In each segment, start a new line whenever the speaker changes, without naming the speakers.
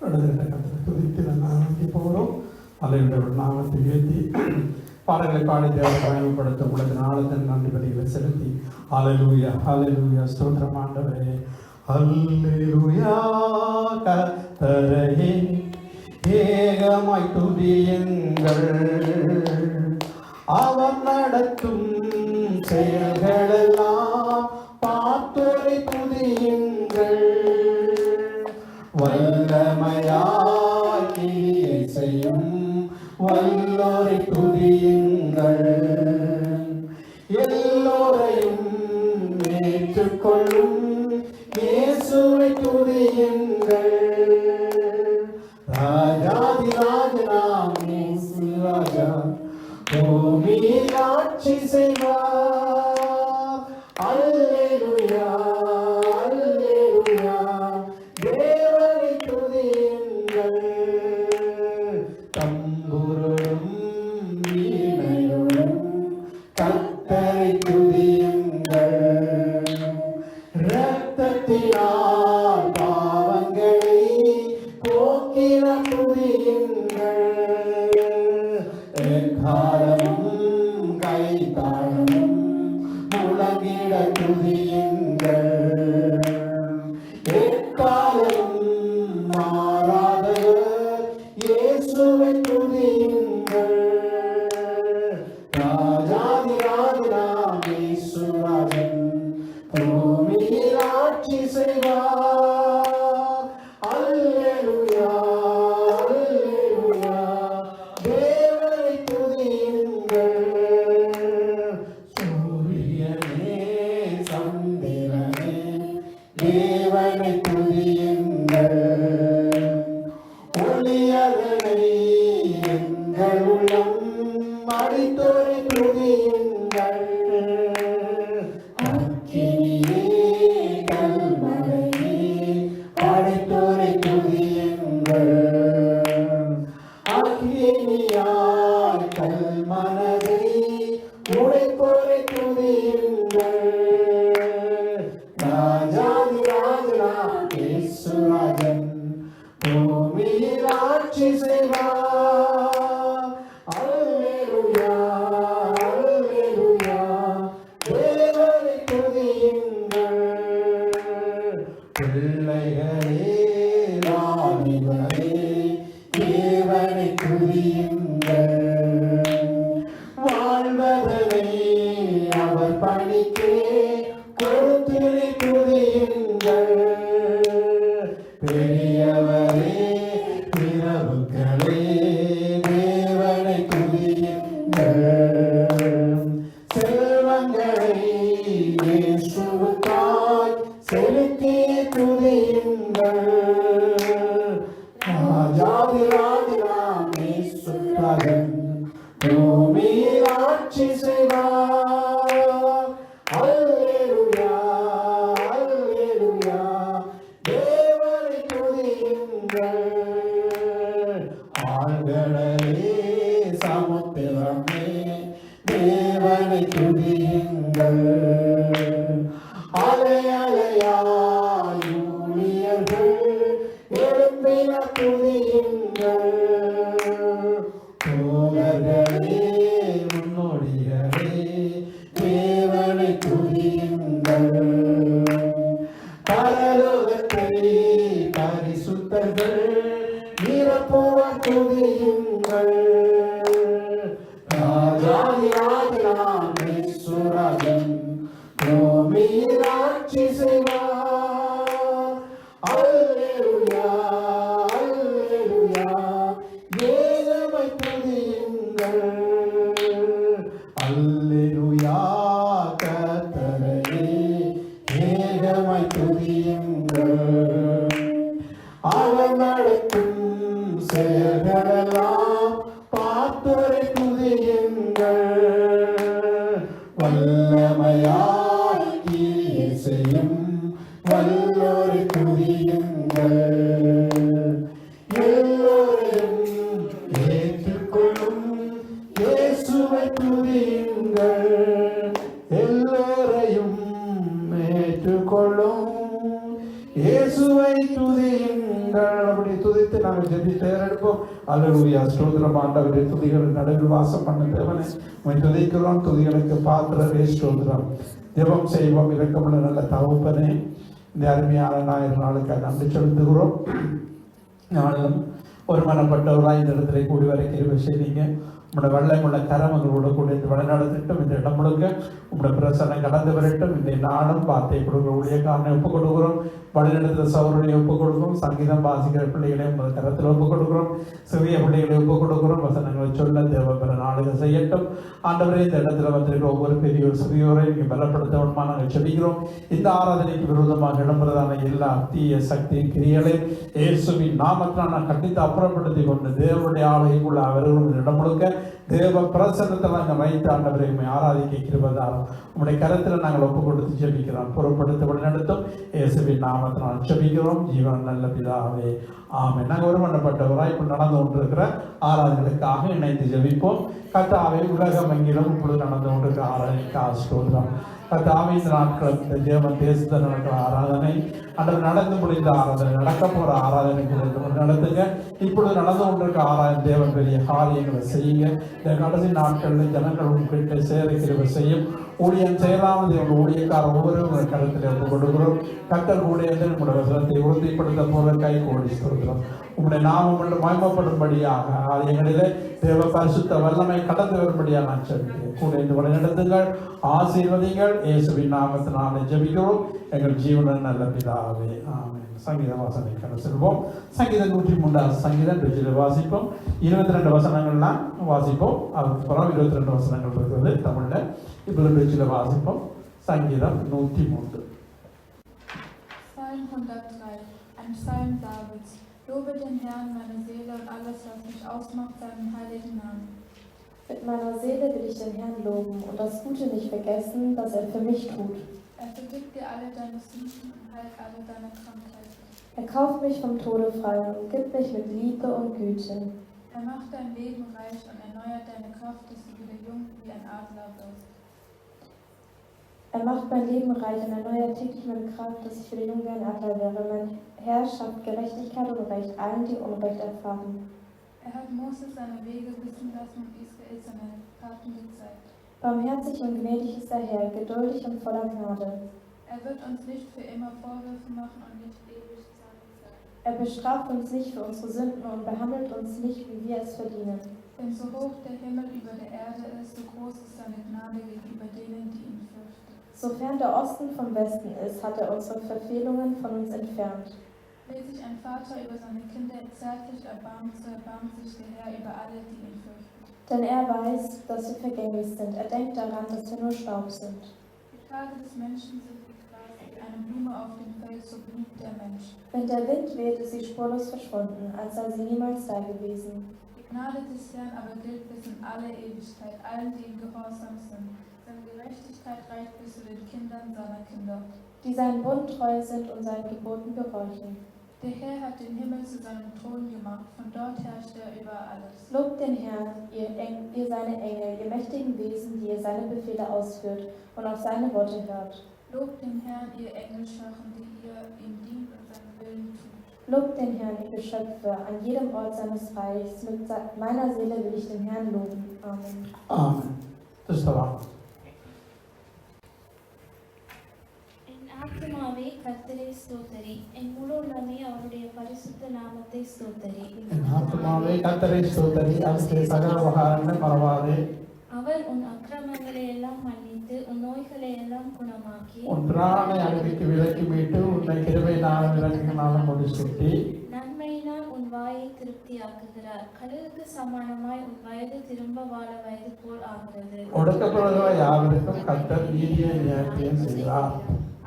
துதித்து நாமத்தை போகிறோம். அலையுடைய நாமத்தை உயர்த்தி பாடல்களை பாடி தேவை பயன்படுத்த உள்ளது நாளத்தின் நன்றி பதிகளை செலுத்தி அல்லேலூயா அல்லேலூயா ஸ்தோத்திரம் ஆண்டவரே அல்லேலூயா கர்த்தரையே ஏகமாய் துதியுங்கள் அவர் நடத்தும் செயல்களெல்லாம் பார்த்தோரை துதியுங்கள் வல்லமையாய் செய்யும் வல்லோரை துதியுங்கள் எல்லோரையும் ஏற்றுக்கொள்ளும் இயேசுவை துதியுங்கள் ராஜாதி ராஜனாம் இயேசு ராஜா பூமியில் ஆட்சி செய்வார் அல்லேலூயா அல்லேலூயா தேவனை துதியுங்கள் தம்புரோடும் வீணையோடும் கர்த்தரை துதியுங்கள் இரத்தத்தினால் பாவங்களை போக்கின துதியுங்கள் எக்காலமும் கைத்தாளமும் முழங்கிட துதியுங்கள் எக்காலமும் மாறாதவர் இயேசுவை துதியுங்கள் ராஜாதி ராஜனாம் இயேசு ராஜன் பூமியில் ஆட்சி செய்வார் அல்லேலூயா அல்லேலூயா தேவனை துதியுங்கள் சூரியனே சந்திரனே தேவனை துதியுங்கள் ஒளியதனை எங்கள் உள்ளம் அடித்தோரை துதியுங்கள் அக்கினியே கல்மழையே அடித்தோரை துதியுங்கள் அக்கினியாய் கல்மனதை உடைப்போரை துதியுங்கள் ராஜாதி ராஜனாம் இயேசு ராஜன் பூமியில் ஆட்சி செய்வார் அல்லேலூயா அல்லேலூயா தேவனை துதியுங்கள் பிள்ளைகளே வாலிபரே தேவனை துதியுங்கள் வாழ்வதனை அவர் பணிக்கே கொடுத்தினை துதியுங்கள் பெரியவரே பிரபுக்களே தேவனை துதியுங்கள் செல்வங்களை இயேசுவுக்காய் செலுத்தி துதியுங்கள் ராஜாதி ராஜனாம் இயேசு ராஜன் பூமியில் ஆட்சி செய்வார் அல்லேலூயா அல்லேலூயா தேவனை துதியுங்கள் ஆழ்கடலே சமுத்திரமே தேவனை துதியுங்கள் அலை அலையாய் ஊழியர்கள் எழும்பின துதியுங்கள் தோழர்களே முன்னோடிகளே தேவனை துதியுங்கள் பரலோகத்தை பரிசுத்தர்கள் நிரப்புவார் துதியுங்கள் ராஜாதி ராஜனாம் இயேசு ராஜன் பூமியில் ஆட்சி செய்வார் அல்லேலூயா அல்லேலூயா தேவனை துதியுங்கள் அல்லேலூயா கர்த்தரையே ஏகமாய் துதியுங்கள் அவர் நடத்தும் செயல்களெல்லாம் பார்த்தோரை துதியுங்கள் வல்லமையாய் கிரியை செய்யும் வல்லோரை துதியுங்கள் எல்லோரையும் ஏற்றுக்கொள்ளும் இயேசுவை துதியுங்கள் எல்லோரையும் ஏற்றுக்கொள்ளும் இயேசுவை துதியுங்கள். அப்படி துதித்து நாங்கள் ஜெபித்து எடுப்போம். அல்லேலூயா. ஸ்தோத்திரம் ஆண்டவரே. துதிகளின் நடுவில் வாசம் பண்ண தேவனே உம்மை துதிக்கிறோம். துதிகளுக்கு பாத்திரரே ஸ்தோத்திரம். ஜெபம் செய்வோம். இரக்கமுள்ள நல்ல தகப்பனே, இந்த அருமையான ஞாயிறு நாளுக்காக நன்றி செலுத்துகிறோம். நானும் ஒரு மனப்பட்டவராய் இந்த இடத்துல கூடி வர கிருபை செய்தீங்க. உங்களோட வெள்ளமுள்ள கரமங்களோட கூட வழிநடத்திட்டும். இந்த இடம் முழுக்க உங்களோட பிரசனம் கடந்து வரட்டும். இந்த நாளும் வார்த்தை கொடுக்குற ஊழியக்காரனை ஒப்புக் கொடுக்குறோம். வழிநடத்துகிற சௌரனை ஒப்புக் கொடுக்கிறோம். சங்கீதம் வாசிக்கிற பிள்ளைகளை உங்கள் கரத்தில் ஒப்புக் கொடுக்குறோம். சிறிய பிள்ளைகளை ஒப்புக் கொடுக்குறோம். வசனங்களை சொல்ல தேவபெற நாடுகள் செய்யட்டும். ஆண்டவரே, இந்த இடத்துல வந்திருக்கிற ஒவ்வொரு பெரியோர் சிறியோரை நீங்கள் பலப்படுத்தவனுமா நாங்கள் சொல்லிக்கிறோம். இந்த ஆராதனைக்கு விரோதமாக இடம்பெறதான எல்லா தீய சக்தி கிரியலை இயேசுவின் நாமத்தில் நான் கண்டித்து அப்புறப்படுத்தி கொண்டு தேவனுடைய ஆலயக்குள்ள அவர்களும் இடம் முழுக்க தேவ பிரசன்னத்தை நாங்கள் வைத்து ஆண்டவரை ஆராதிக்க கிருபைதாரம் உங்களுடைய கரத்தில் நாங்கள் ஒப்பு கொடுத்து ஜெபிக்கிறோம். பொறுப்படுத்த வழிநடத்தும் இயேசுவின் நாமத்தில் நான் ஜெபிக்கிறோம். ஜீவன் நல்ல பிதாவே, ஆமென். நாங்கள் ஒருமனப்பட்டவராய் இப்போ நடந்து கொண்டிருக்கிற ஆராதனைகளுக்காக இணைந்து ஜெபிப்போம். கர்த்தாவே, உலகம் எங்கிலும் இப்பொழுது நடந்து கொண்டிருக்கிற ஆராதனைக்கு ஸ்தோத்திரம். கர்த்தாவே, இந்த நாட்கள் இந்த ஜெர்மன் தேசத்தில் நடக்கிற ஆராதனை, அன்றைக்கு நடந்து முடிந்த ஆராதனை, நடக்க போகிற ஆராதனை நடத்துங்க. இப்பொழுது நடந்து கொண்டிருக்க ஆராதனை தேவன் பெரிய காரியங்களை செய்யுங்க. இந்த கடைசி நாட்களில் ஜனங்கள் உங்ககிட்ட சேரிக்கிற செய்யும் ஊழியம் செய்யலாமல் தேவன் ஊழியக்கார ஒவ்வொரு கருத்தில் ஒப்பு கொடுக்கிறோம். கர்த்தர் ஊழியர்கள் உங்களுடைய வசனத்தை உறுதிப்படுத்த போகிற கை கோடி சொல்கிறோம். உங்களுடைய நாமம் மட்டும் மகிமைப்படும்படியாக ஆலயங்களிலே தேவ பரிசுத்த வல்லமை கடந்து வரும்படியாக நான் சொல்கிறேன். கூட இந்த வழிநடத்துங்கள், ஆசீர்வதிங்கள். இயேசுவின் நாமத்தினாலே ஜெபிக்கிறோம் எங்கள் ஜீவனுடன் நல்ல பிதாவே, ஆமென். சங்கீத வாசனைக்கான செல்வோம். சங்கீதம் 103 சங்கீதம் பெற்றில் வாசிப்போம். 22 வசனங்கள்லாம் வாசிப்போம். அதுக்கப்புறம் 22 வசனங்கள் இருக்கிறது தமிழில். இப்போ பெற்றில் வாசிப்போம். சங்கீதம் 103.
Psalm 103, ein Psalm Davids. Lobe den Herrn, meine Seele, und alles, was mich ausmacht, seinen heiligen Namen.
Mit meiner Seele will ich den Herrn loben und das Gute nicht vergessen, das er für mich tut.
Er vergibt dir alle deine Sünden und heilt alle deine Krankheiten.
Er kauft mich vom Tode frei und gibt mich mit Liebe und Güte.
Er macht dein Leben reich und erneuert deine Kraft, dass du wieder jung wie ein Adler wirst.
Er macht mein Leben reich und erneuert täglich meine Kraft, dass ich wieder jung wie ein Adler wäre. Mein Herr schafft Gerechtigkeit und Recht allen, die Unrecht erfahren.
Er hat Moses seine Wege wissen lassen und Israel seine Taten gezeigt.
Barmherzig und gnädig ist der Herr, geduldig und voller Gnade.
Er wird uns nicht für immer Vorwürfe machen und nicht ewig zornig sein.
Er bestraft uns nicht für unsere Sünden und behandelt uns nicht, wie wir es verdienen.
Denn so hoch der Himmel über der Erde ist, so groß ist seine Gnade gegenüber denen, die ihn fürchten.
Sofern der Osten vom Westen ist, hat er unsere Verfehlungen von uns entfernt.
Will sich ein Vater über seine Kinder zärtlich erbarmt, so erbarmt sich der Herr über alle, die ihn fürchten.
Denn er weiß, dass wir vergänglich sind. Er denkt daran, dass wir nur Staub sind.
Die Tage des Menschen sind wie Gras, wie eine Blume auf dem Feld, so blüht der Mensch.
Wenn der Wind weht, ist sie spurlos verschwunden, als sei sie niemals da gewesen.
Die Gnade des Herrn aber gilt bis in alle Ewigkeit, allen, die ihm gehorsam sind. Seine Gerechtigkeit reicht bis zu den Kindern seiner Kinder.
Die seinen Bund treu sind und seinen Geboten gehorchen.
Der Herr hat den Himmel zu seinem Thron gemacht, von dort herrscht er über alles.
Lobt den Herrn, ihr seine Engel, ihr mächtigen Wesen, die ihr seine Befehle ausführt und auf seine Worte hört.
Lobt den Herrn, ihr Engelscharen, die ihr ihm dient und seinen Willen tut.
Lobt den Herrn, ihr Geschöpfe, an jedem Ort seines Reichs. Mit meiner Seele will ich den Herrn loben. Amen.
Amen. Das ist der Wort.
ஆத்துமாவே கர்த்தரை ஸ்தோத்தரி, என் முழு உள்ளமே அவருடைய பரிசுத்த நாமத்தை ஸ்தோத்தரி.
என் ஆத்துமாவே கர்த்தரை ஸ்தோத்தரி, அவருடைய சகல உபகாரங்களை மறவாதே.
அவர் உன் அக்கிரமங்களை எல்லாம் மன்னித்து உன் நோய்களை எல்லாம் குணமாக்கி
உன் பிராணனை அழிவுக்கு விலக்கி மீட்டு உன்னை கிருபையினாலும் இரக்கத்தினாலும் முடிசூட்டி
நன்மையினால் உன் வாயை திருப்தியாக்குகிறார். கழுகுக்கு சமானமாய் உன் வயது திரும்ப வாழ வயது போல் ஆகிறது.
ஒடுக்கப்படுகிற யாவருக்கும் கர்த்தர் நீதியை நியாயத்தையும் செய்கிறார்.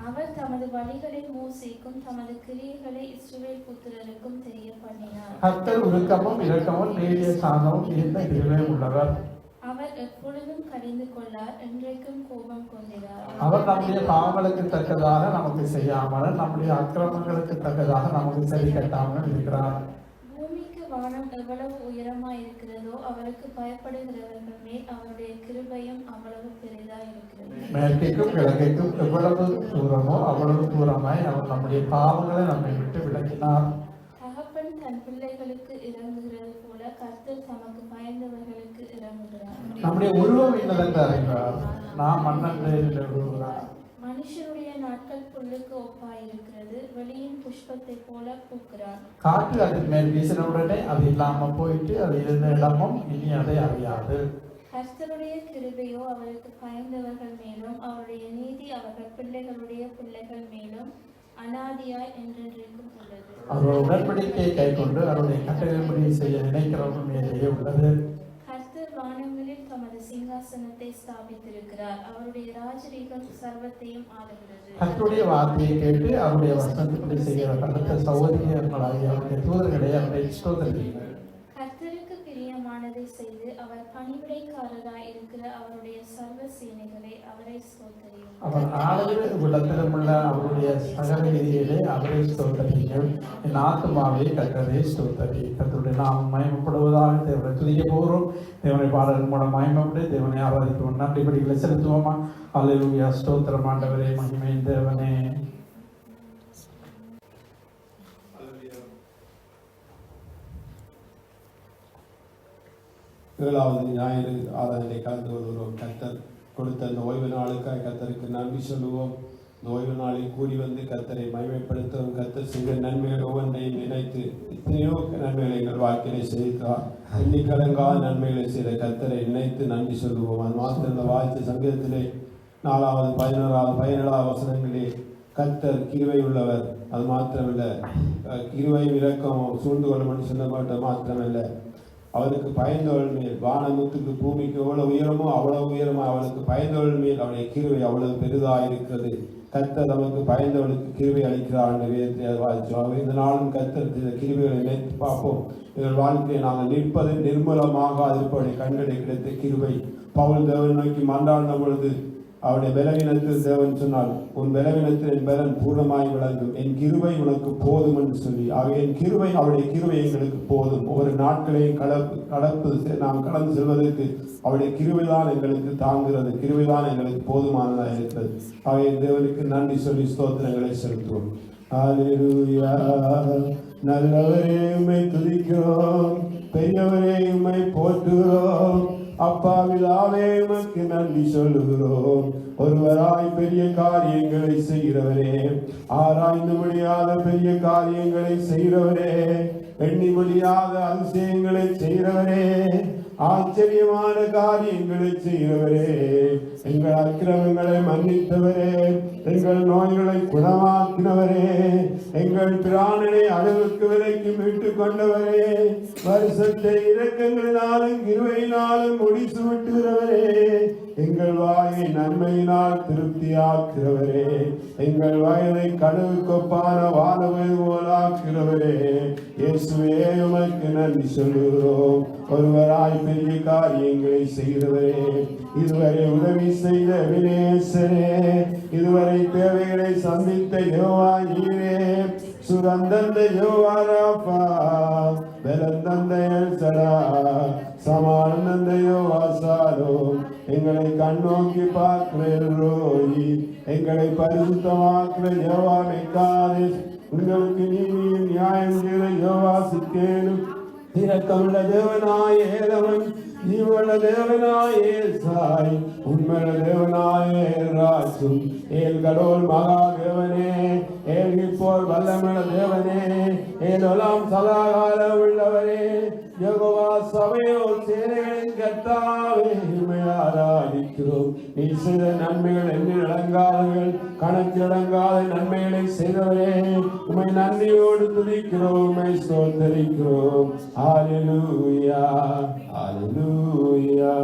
அவர் தமது வழிகளை மோசேக்கும் தமது கிரியைகளை இஸ்ரவேல் புத்திரருக்கும் தெரிய பண்ணினார்.
கர்த்தர் உருக்கமும் இரக்கமும் நீடிய சாந்தமும் மிகுந்த கிருபை உள்ளவர்.
அவர் எப்பொழுதும் கடிந்து கொள்ளார், என்றைக்கும் கோபம் கொண்டிறார்.
அவர் நம்முடைய பாவங்களுக்கு தக்கதாக நமக்கு செய்யாமல் நம்முடைய அக்கிரமங்களுக்கு தக்கதாக நமக்கு சரி கட்டாமல் இருக்கிறார்.
பூமிக்கு வானம் எவ்வளவு உயரமாய் இருக்கிறதோ அவருக்கு பயப்படுகிறவர்கள் மேல் அவருடைய கிருபையும் அவ்வளவு பெரிதாய் இருக்கிறது.
மேற்கைக்கும் கிழக்கைக்கும் எவ்வளவு தூரமோ அவ்வளவு தூரமாய் அவர் நம்முடைய பாவங்களை நம்மை விட்டு விலக்கினார்.
தகப்பன் தகப்பன் தன் பிள்ளைகளுக்கு இறங்குகிறது போல கர்த்தர் தமக்கு பயந்தவர்களுக்கு இறங்குகிறார்.
நம்முடைய உருவம் என்னதென்று அறிந்தார். நாம் மன்னன் உருவார்.
மனுஷருடைய நாட்கள் புல்லுக்கு ஒப்பாயிருக்கிறது, வெளியின் புஷ்பத்தை போல பூக்கிறார்.
காற்று அதன் மேல் வீசின உடனே அது இல்லாம போயிட்டு அது இருந்த இடமும் இனி அதை அறியாது.
கர்த்தருடைய கிருபையோ அவருக்கு பயந்தவர்கள் மேலும் அவருடைய நீதி அவர்கள் பிள்ளைகளுடைய பிள்ளைகள் மேலும் அநாதியாய் என்றென்றைக்கும் உள்ளது.
அவர் உடன்படிக்கையை கை கொண்டு அவருடைய கட்டளைப்படி செய்ய நினைக்கிறவர்கள் மேலேயே உள்ளது.
கர்த்தர் வானங்களில் தமது சிங்காசனத்தை ஸ்தாபித்திருக்கிறார், அவருடைய ராஜரீகம் சர்வத்தையும் ஆளுகிறது.
கர்த்தருடைய வார்த்தையை கேட்டு அவருடைய வசனத்தின்படி செய்கிற கருத்த சகோதரியர்களாகிய அவருடைய தூதர்களை அவரை ஸ்தோத்திரியுங்கள்.
கர்த்தருக்கு பிரியமானதை செய்து அவர் பணிவிடைக்காரராய் இருக்கிற அவருடைய சர்வ சேனைகளை அவரை ஸ்தோத்திரியுங்கள்.
அவர் ஆளுகிற உள்ளத்திலும் உள்ள அவருடைய சகல விதியிலே அவரை ஸ்தோத்திரியுங்கள். என் ஆத்மாவே கர்த்தரை ஸ்தோத்திரி. கர்த்தருடைய நாமம் மகிமைப்படுவதாக தேவனை துதிக்க போகிறோம். தேவனை பாடல் மூலம் மகிமைப்பட்டு தேவனை ஆராதிக்குவோம். நன்றிபடிகளை செலுத்துவோமா? அல்லேலூயா. ஸ்தோத்திரம் ஆண்டவரே, மகிமை தேவனே.
ஏழாவது ஞாயிறு ஆராதனை கலந்து கொள்கிறோம். கர்த்தர் கொடுத்த இந்த ஓய்வு நாளுக்காக கர்த்தருக்கு நன்றி சொல்லுவோம். இந்த ஓய்வு நாளில் கூடி வந்து கர்த்தரை மகிமைப்படுத்துவோம். கர்த்தர் செய்த நன்மைகள் ஒவ்வொன்றையும் நினைத்து எத்தனையோ நன்மைகளை எங்கள் வாழ்க்கையை செய்தார். எண்ணிக்கடங்காத நன்மைகளை செய்த கர்த்தரை நினைத்து நன்றி சொல்லுவோம். அது மாத்திரம் இந்த வாழ்த்து சங்கீதத்திலே 4வது 11வது 17வது வசனங்களே கர்த்தர் கிருபை உள்ளவர். அது மாத்திரமல்ல, கிருபையும் இரக்கமும் சூழ்ந்து கொள்ளும் சொல்லப்பட்ட மாத்திரமல்ல, அவருக்கு பயந்தவள் மேல் வானமுத்துக்கு பூமிக்கு எவ்வளவு உயரமோ அவ்வளவு உயரமோ அவளுக்கு பயந்தவள் மேல் அவருடைய கிருபை அவ்வளவு பெரிதாக இருக்கிறது. கர்த்தர் நமக்கு பயந்தவளுக்கு கிருபை அளிக்கிறார் என்று வேதத்தை வாசித்தோம். இந்த நாளும் கர்த்தர் கிருபைகளை நினைத்து பார்ப்போம். எங்கள் வாழ்க்கையை நாங்கள் நிற்பது நிர்மூலமாக இருப்பதை கண்களை கிடைத்த கிருபை. பவுல் தேவன் நோக்கி மன்றாடின பொழுது அவருடைய பலவீனத்தில் தேவன் சொன்னால், உன் பலவீனத்தில் என் பலன் பூர்ணமாய் விளங்கும், என் கிருபை உனக்கு போதும் என்று சொல்லி, என் கிருபை அவருடைய கிருபை எங்களுக்கு போதும். ஒவ்வொரு நாட்களையும் நாம் கடந்து செல்வதற்கு அவருடைய கிருபைதான் எங்களுக்கு தாங்குகிறது, கிருபைதான் எங்களுக்கு போதுமானதாக இருக்கிறது. அவை தேவனுக்கு நன்றி சொல்லி ஸ்தோத்திரங்களை செலுத்துவோம். அல்லேலூயா. நல்லவரே உம்மை துதிக்கிறோம், பெரியவரே உம்மை போற்றுகிறோம். அப்பா பிதாவே உமக்கு நன்றி சொல்லுகிறோம். ஒருவராய் பெரிய காரியங்களை செய்கிறவரே, ஆராய்ந்து முடியாத பெரிய காரியங்களை செய்கிறவரே, எண்ணி முடியாத அதிசயங்களை செய்கிறவரே, ஆச்சரியமான காரியங்களை செய்கிறவரே, எங்கள் அக்கிரமங்களை மன்னித்தவரே, எங்கள் நோய்களை குணமாக்கினவரே, எங்கள் பிராணனை அளவுக்கு விலைக்கு மீட்டுக் கொண்டவரே, வருஷத்தை இரக்கங்களினாலும் கிருபையினாலும் முடிச்சு விட்டுகிறவரே, எங்கள் வாயை நன்மையினால் திருப்தியாக்குகிறவரே, எங்கள் வயதை கடவு கொப்பான வானவை போலாக்குகிறவரே, இயேசுவே உமக்கு நன்றி சொல்லுகிறோம். ஒருவராய் பெரிய காரியங்களை செய்கிறவரே, இதுவரை உதவி செய்த வினேசரே, இதுவரை தேவைகளை சந்தித்த யோவா நீரே, சுரந்தந்த யோவா ராபா, பெலந்தந்த எல்சடா, சமானந்த யோவா சாலோ, எங்களை கண்ணோக்கி பார்க்கிற ரோயி, எங்களை பரிசுத்தமாக்குற யோவா மெக்காதே, உங்களுக்கு நீதியும் நியாயம் செய்த யோவா சிக்கேனும், இரக்கமுள்ள தேவனாய் ஏலவன், ஜீவனுள்ள தேவனாய் ஏசாய், உண்மையுள்ள தேவனாய் ஏல்ராசும், ஏல்கடோல் மகா தேவனே, ஏல்கிப்போர் வல்லமுள்ள தேவனே, ஏலோலாம் சதாகால உள்ளவரே, யெகோவா சபையோர் சேனைகளின் கர்த்தாவே உம்மை ஆராதிக்கிறோம். நீ செய்த நன்மைகள் எண்ணில் அடங்காதவர்கள், கணக்கில் அடங்காத நன்மைகளை செய்தவரே, உம்மை நன்றியோடு துதிக்கிறோம், உம்மை ஸ்தோத்திரிக்கிறோம். ஹல்லேலூயா, ஹல்லேலூயா.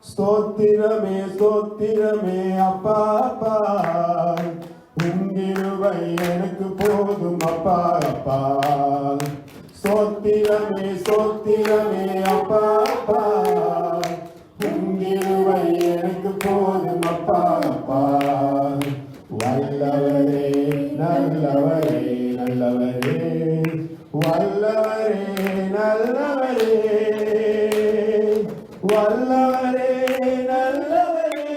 ஸ்தோத்திரமே ஸ்தோத்திரமே அப்பா அப்பா, உம் கிருபை எனக்கு போதும் அப்பா அப்பா. ஸ்தோத்திரமே ஸ்தோத்திரமே அப்பா அப்பா, உம் கிருபை எனக்கு போதும் அப்பா அப்பா. வல்லவரே நல்லவரே நல்லவரே, வல்லவரே நல்லவரே, வல்லவரே நல்லவரே.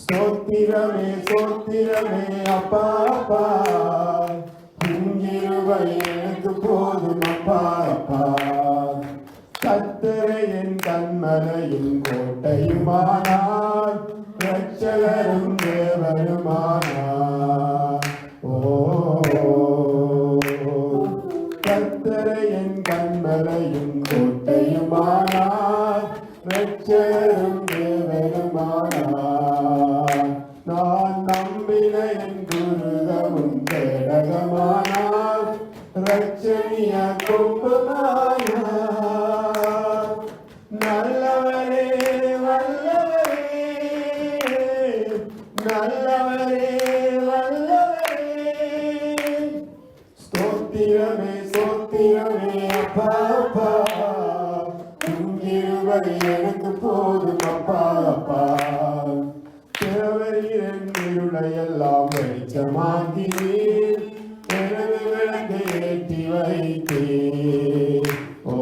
ஸ்தோத்திரமே ஸ்தோத்திரமே அப்பா அப்பா, உம் எனக்கு போதும் அப்பா அப்பா. கர்த்தரே என் கண்மலையும் கோட்டையுமானார், இரட்சகரும் தேவனுமானார். ஓ கர்த்தரே என் கண்மலையும் கோட்டையுமானார், இரட்சகரும் தேவனுமானார். நான் நம்பின என் குருகமும் கேடகமானார், இரட்சணிய கொம்புமானார். நல்லவரே வல்லவரே, நல்லவரே வல்லவரே. ஸ்தோத்திரமே ஸ்தோத்திரமே அப்பா அப்பா, உங்கிருவை எனக்கு போதும் அப்பா அப்பா. தேவரீரன் இருளையெல்லாம் வெளிச்சமாக்கினீர், எனது விளக்கை ஏற்றி வைத்தீர். ஓ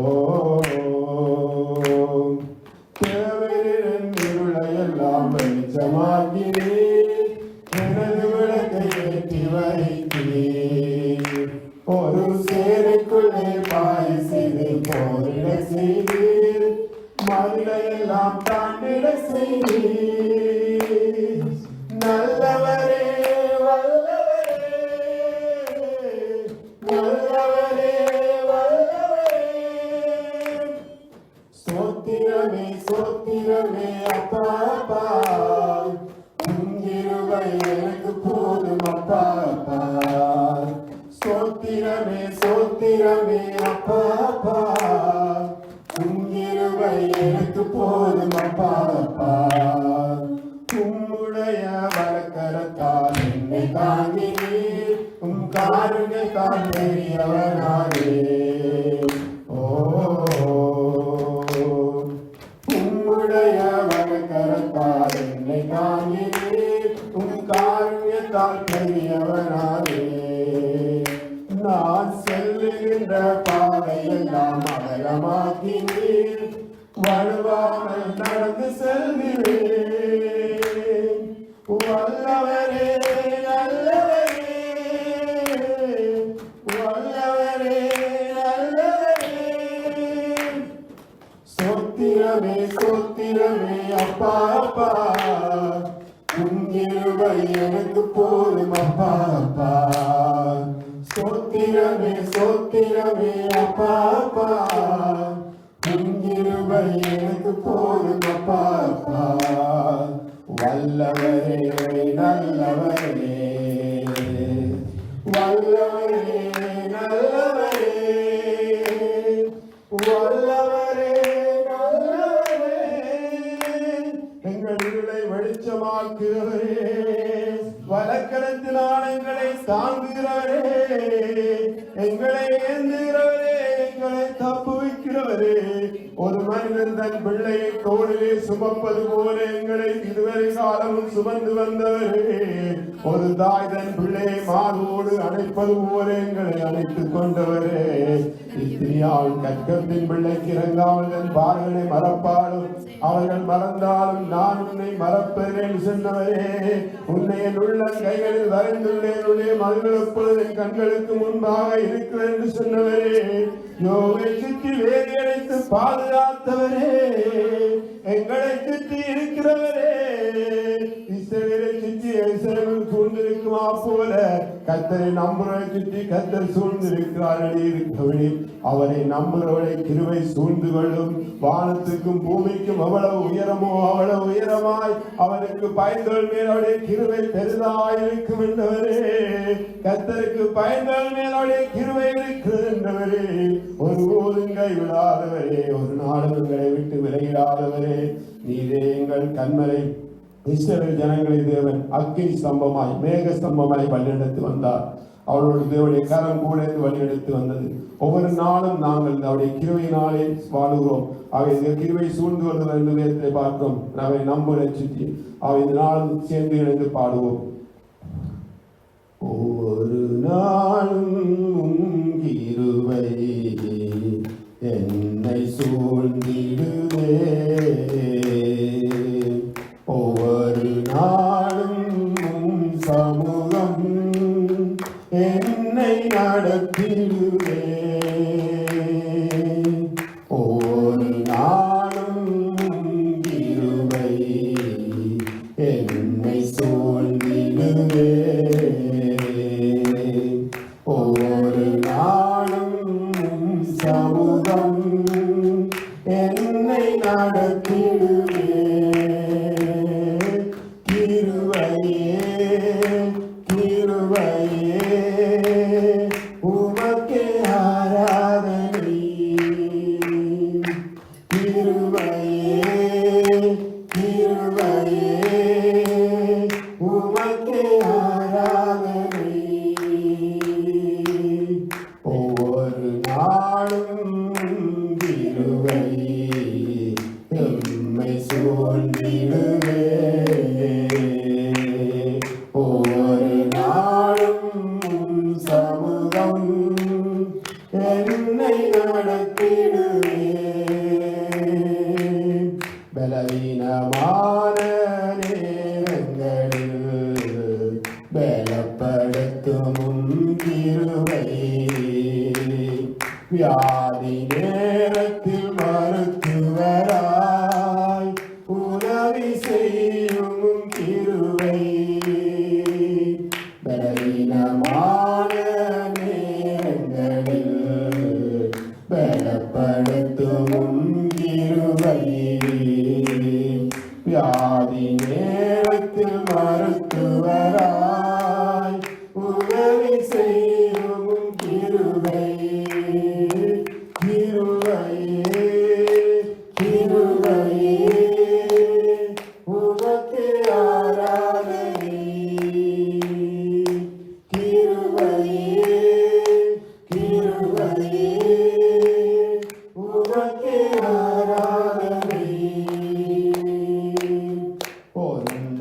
தேவரீரன் இருளையெல்லாம் வெளிச்சமாக்கினீர், எனது விளக்கை ஏற்றி வைத்தீர். ஒரு சேரைக்குள்ளே பாய் செய்து போரிட செய்தீர், மதிலையெல்லாம் தாண்டிட செய்தீர். நல்லவரே வல்லவரே, நல்லவரே வல்லவரே. ஸ்தோத்திரமே ஸ்தோத்திரமே அப்பா அப்பா, உங்கிருவை எனக்கு போதும் அப்பா அப்பா. ஸ்தோத்திரமே ஸ்தோத்திரமே அப்பா அப்பா, உங்கிருவை எனக்கு போதும் அப்பா அப்பா. உம்முடைய வலக்கரத்தால் என்னை தாங்கினீர், உம் காருண்யத்தால் பெரியவனானே. ஓ உம்முடைய வலக்கரத்தால் என்னை தாங்கினீர், உம் காருண்யத்தால் பெரியவனானே. நான் செல்லுகின்ற பாதையெல்லாம் அகலமாக்கினீர், வலுவாமல் நடந்து செல்கிறேன். வல்லவரே நல்லவரே, வல்லவரே நல்லவரே. ஸ்தோத்திரமே ஸ்தோத்திரமே அப்பா அப்பா, உங்கிருவை எனக்கு போதும் அப்பா அப்பா. ஸ்தோத்திரமே ஸ்தோத்திரமே அப்பா அப்பா, உங்கிருவை எனக்கு போதும் அப்பா அப்பா. வல்லவரே நல்லவரே, வல்லவரே நல்லவரே, வல்லவரே நல்லவரே. எங்கள் இருளை வெளிச்சமாக்குகிறவரே, வலக்கரத்தினால் எங்களை தாங்குகிறவரே, எங்களை ஏந்துகிறவரே, எங்களை தப்புவிக்கிறவரே. ஒரு மனிதன் தன் பிள்ளையை தோளிலே சுமப்பது போல எங்களை இதுவரை காலமும் சுமந்து வந்தவரே, ஒரு தாய் தன் பிள்ளையை மார்போடு அணைப்பது போல எங்களை அணைத்துக் கொண்டவரே. இத்திரியால் கற்கத்தின் பிள்ளைக்கு இறங்காமல் தன் பாறைகளை மறப்பாலும் அவர்கள் மறந்தாலும் நான் உன்னை மறப்பேன் சொன்னவரே. உன்னை என் உள்ள கைகளில் வரைந்துள்ளேன், உன்னுடைய மதுகள் எப்பொழுது என் கண்களுக்கு முன்பாக இருக்கிறேன் என்று சொன்னவரே. யோவை சுற்றி வேதி அடைத்து பாதுகாத்தவரே, எங்களை சுற்றி இருக்கிறவரே. இஸ்ரவேலை சுற்றி எருசலேமில் சூழ்ந்திருக்குமா போல கர்த்தரை நம்புறவரை சுற்றி கர்த்தர் சூழ்ந்திருக்கிறார்கள் இருக்கவே. அவரை நம்புறவரை கிருபை சூழ்ந்து கொள்ளும். வானத்துக்கும் பூமிக்கும் எவ்வளவு உயரமோ அவ்வளவு உயரமாய் அவருக்கு பயந்தோல் மேல் அவருடைய கிருபை பெரிதாய் இருக்கும் என்றவரே. கர்த்தருக்கு பயந்தோல் மேல் அவருடைய கிருபை இருக்கிறது என்றவரே. ஒருபோதும் கைவிடாதவரே, ஒரு நாளும் எங்களை விட்டு விலகிடாதவரே. நீரே எங்கள் கண்மலை. இஸ்ரவேல் ஜனங்களை தேவன் அக்கினி ஸ்தம்பமாய் மேக ஸ்தம்பமாய் வழிநடத்தி வந்தார். அவளோட தேவனுடைய கரம் கூட வழிநடத்தி வந்தது. ஒவ்வொரு நாளும் நாங்கள் அவருடைய கிருபையினாலே வாழுகிறோம். அவை இந்த கிருபை சூழ்ந்து வருவது என்று வேதத்தை பார்க்கிறோம். அவை நம்புரை சுற்றி அவை இந்த நாளும் சேர்ந்து இணைந்து பாடுவோம். ஒவ்வொரு நாளும் கிருபை என்னை சூழ்ந்திடுதே, ஒவ்வொரு நாளும் சமூகம் என்னை என்னை நடத்திடுவே ஒரு நாளும் கிருபை என்னை சூழ்ந்திடுவே ஒவ்வொரு நாளும் சமூகம் என்னை நடத்திடுவே கிருபையே கிருபையே உமக்கே ஆராதனை கிருபையே கிருபையே உமக்கே ஆராதனை ஒவ்வொரு நாளும் கிருபை எம்மை சூழ்ந்திடுவே ஒவ்வொரு நாளும் சமூகம் என்னை நடத்திடுவே பலவீனமான நேரங்களில் பலப்படுத்தும் கிருபை வியாதி நேரத்தில் மருத்துவராய் உதவி செய்யும் கிருபை பலவீனமான நேரங்களில் பலப்படுத்தும் கிருபை வியாதி நேரத்தில் மருத்துவராய் உதவி செய்யும் கிருபை கிருபையே கிருபையே உமக்கே ஆராதனை கிருபையே கிருபையே உமக்கே ஆராதனை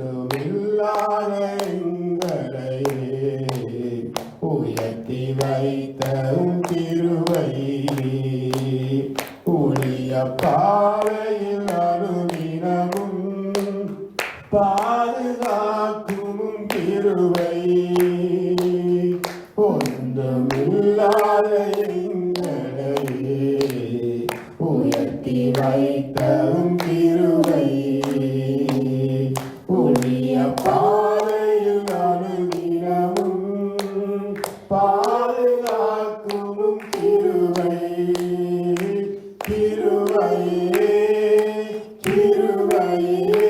ஒன்றுமில்லாத எங்களையே உயர்த்தி வைத்த கிருபை ஊழிய பாதையில் அனுதினமும் பாதுகாக்கும் கிருபை ஒன்றுமில்லாத எங்களையே உயர்த்தி வைத்த கிருபை ஊழிய பாதையில் அனுதினமும் பாதுகாக்கும் கிருபை கிருபையே கிருபையே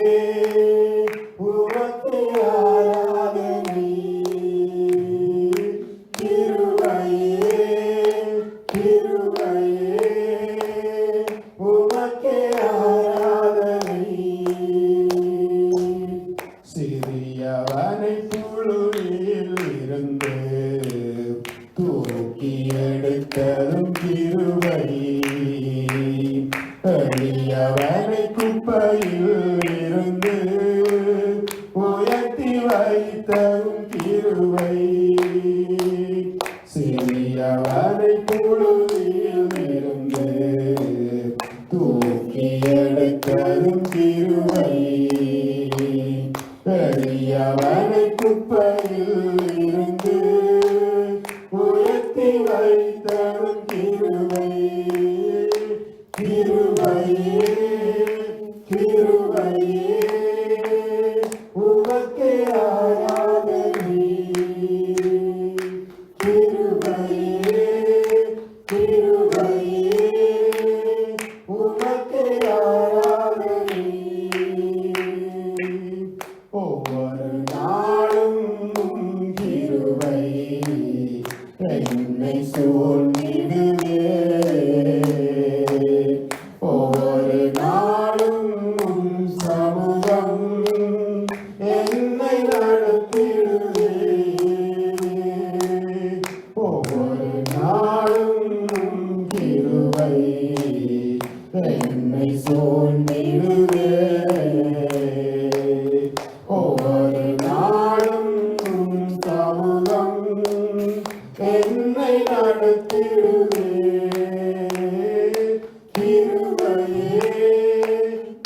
உமக்கே ஆராதனை கிருபையே கிருபையே உமக்கே ஆராதனை சிறியவனை புழுவில் இருந்து தூக்கி எடுத்ததும் கிருபை எளியவனை குப்பையில் இருந்து உயர்த்தி வைத்ததும் கிருபை சிறியவனை புழுவில் இருந்து தூக்கி எடுத்ததும் கிருபை எளியவனை குப்பையில் இருந்து உயர்த்தி வைத்ததும் கிருபை கிருபையே கிருபையே உமக்கே ஆராதனை கிருபையே கிருபையே உமக்கே ஆராதனை ஒவ்வொரு நாளும் கிருபை என்னை சூழ்ந்திடுவே ஒவ்வொரு நாளும் சமூகம் என்னை நடத்திடுவே ஒவ்வொரு நாளும் கிருபை என்னை சூழ்ந்திடுவே ஒவ்வொரு நாளும் சமூகம் என்னை நடத்திடுவே கிருபையே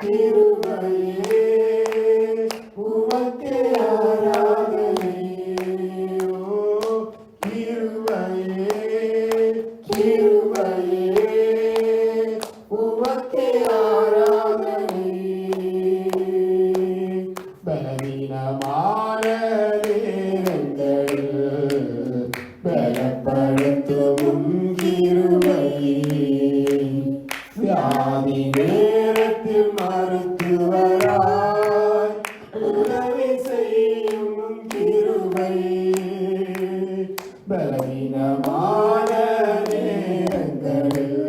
கிருபையே உமக்கே ஆராதனை கிருபை கிருபையே உமக்கே ஆராதனை. பலவீனமான நேரங்களில் பலப்படுத்தும் கிருபையே, வியாதி நேரத்தில் மருத்துவராய் உதவி செய்யும் கிருபையே, பலவீனமான நேரங்களில்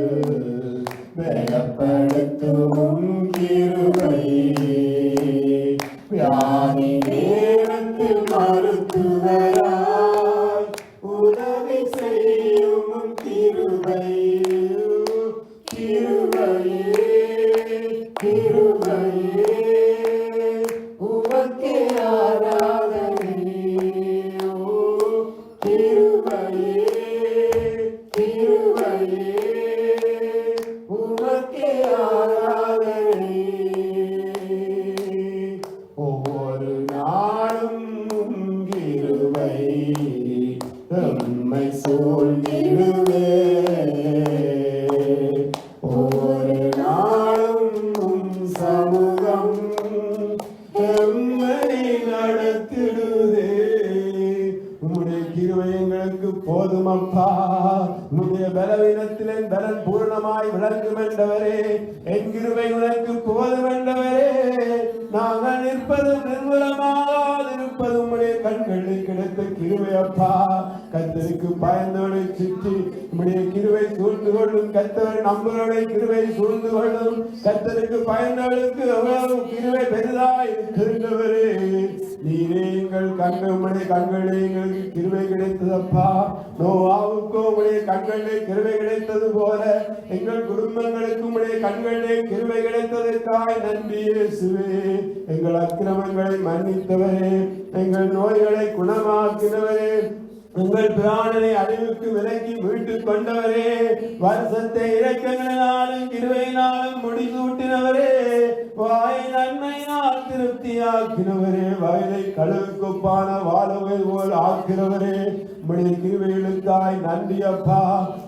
பலப்படுத்தும் கிருபையே, வியாதி நேரத்தில் மருத்துவராய் உதவி செய்யும் கிருபையே, கிருபையே கிருபையே உமக்கே ஆராதனை. கிருபையே கிருபையே உமக்கே ஆராதனை. ஒவ்வொரு நாளும் கிருபை நம்மை சூழ்ந்திடுவே, ஒவ்வொரு நாளும் சமூகம் எம்மை நடத்திடுதே. உம்முடைய கிருபை எங்களுக்கு போதுமப்பா. உம்முடைய பலவீனத்தில் என் பலன் பூரணமாய் விளங்கும் என்றவரே, என் கிருபை உனக்கு போதும் என்றவரே. நாங்கள் நிற்பதும் நிர்மலமாதிருப்பதும் உம்முடைய கண்களில் கிடைத்த கிருபை அப்பா. கர்த்தருக்கு பயந்தவனை சுற்றி உம்முடைய கிருபை சூழ்ந்து கொள்ளும். கர்த்தர் நம்மளுடைய கிருபை சூழ்ந்து கொள்ளும். கர்த்தருக்கு பயந்தவர்களுக்கு எவ்வளவு கிருபை பெரிதாய் இருக்கின்றவரே. நீரே எங்கள் கண்கள், உம்முடைய கண்களே எங்களுக்கு கிருபை கிடைத்ததப்பா. நோவாவுக்கோ உம்முடைய கண்களிலே கிருபை கிடைத்தது போல எங்கள் குடும்பங்களுக்கு உம்முடைய கண்களிலே கிருபை கிடைத்ததற்காய் நன்றி இயேசுவே. எங்கள் அக்கிரமங்களை மன்னித்தவரே, எங்கள் நோய்களை குணமாக்கினவரே, உங்கள் பிராணனை அழிவுக்கு விலக்கி மீட்டுக் கொண்டவரே, வருஷத்தை இரக்கங்களினாலும் கிருபையினாலும் முடிசூட்டினவரே, வாயை நன்மையினால் திருப்தியாக்கினவரே, வயலை கழுவுக்குப்பான வாழவை போல் ஆக்கிறவரே, உம்முடைய கிருபைகளுக்காய் நன்றி அப்பா.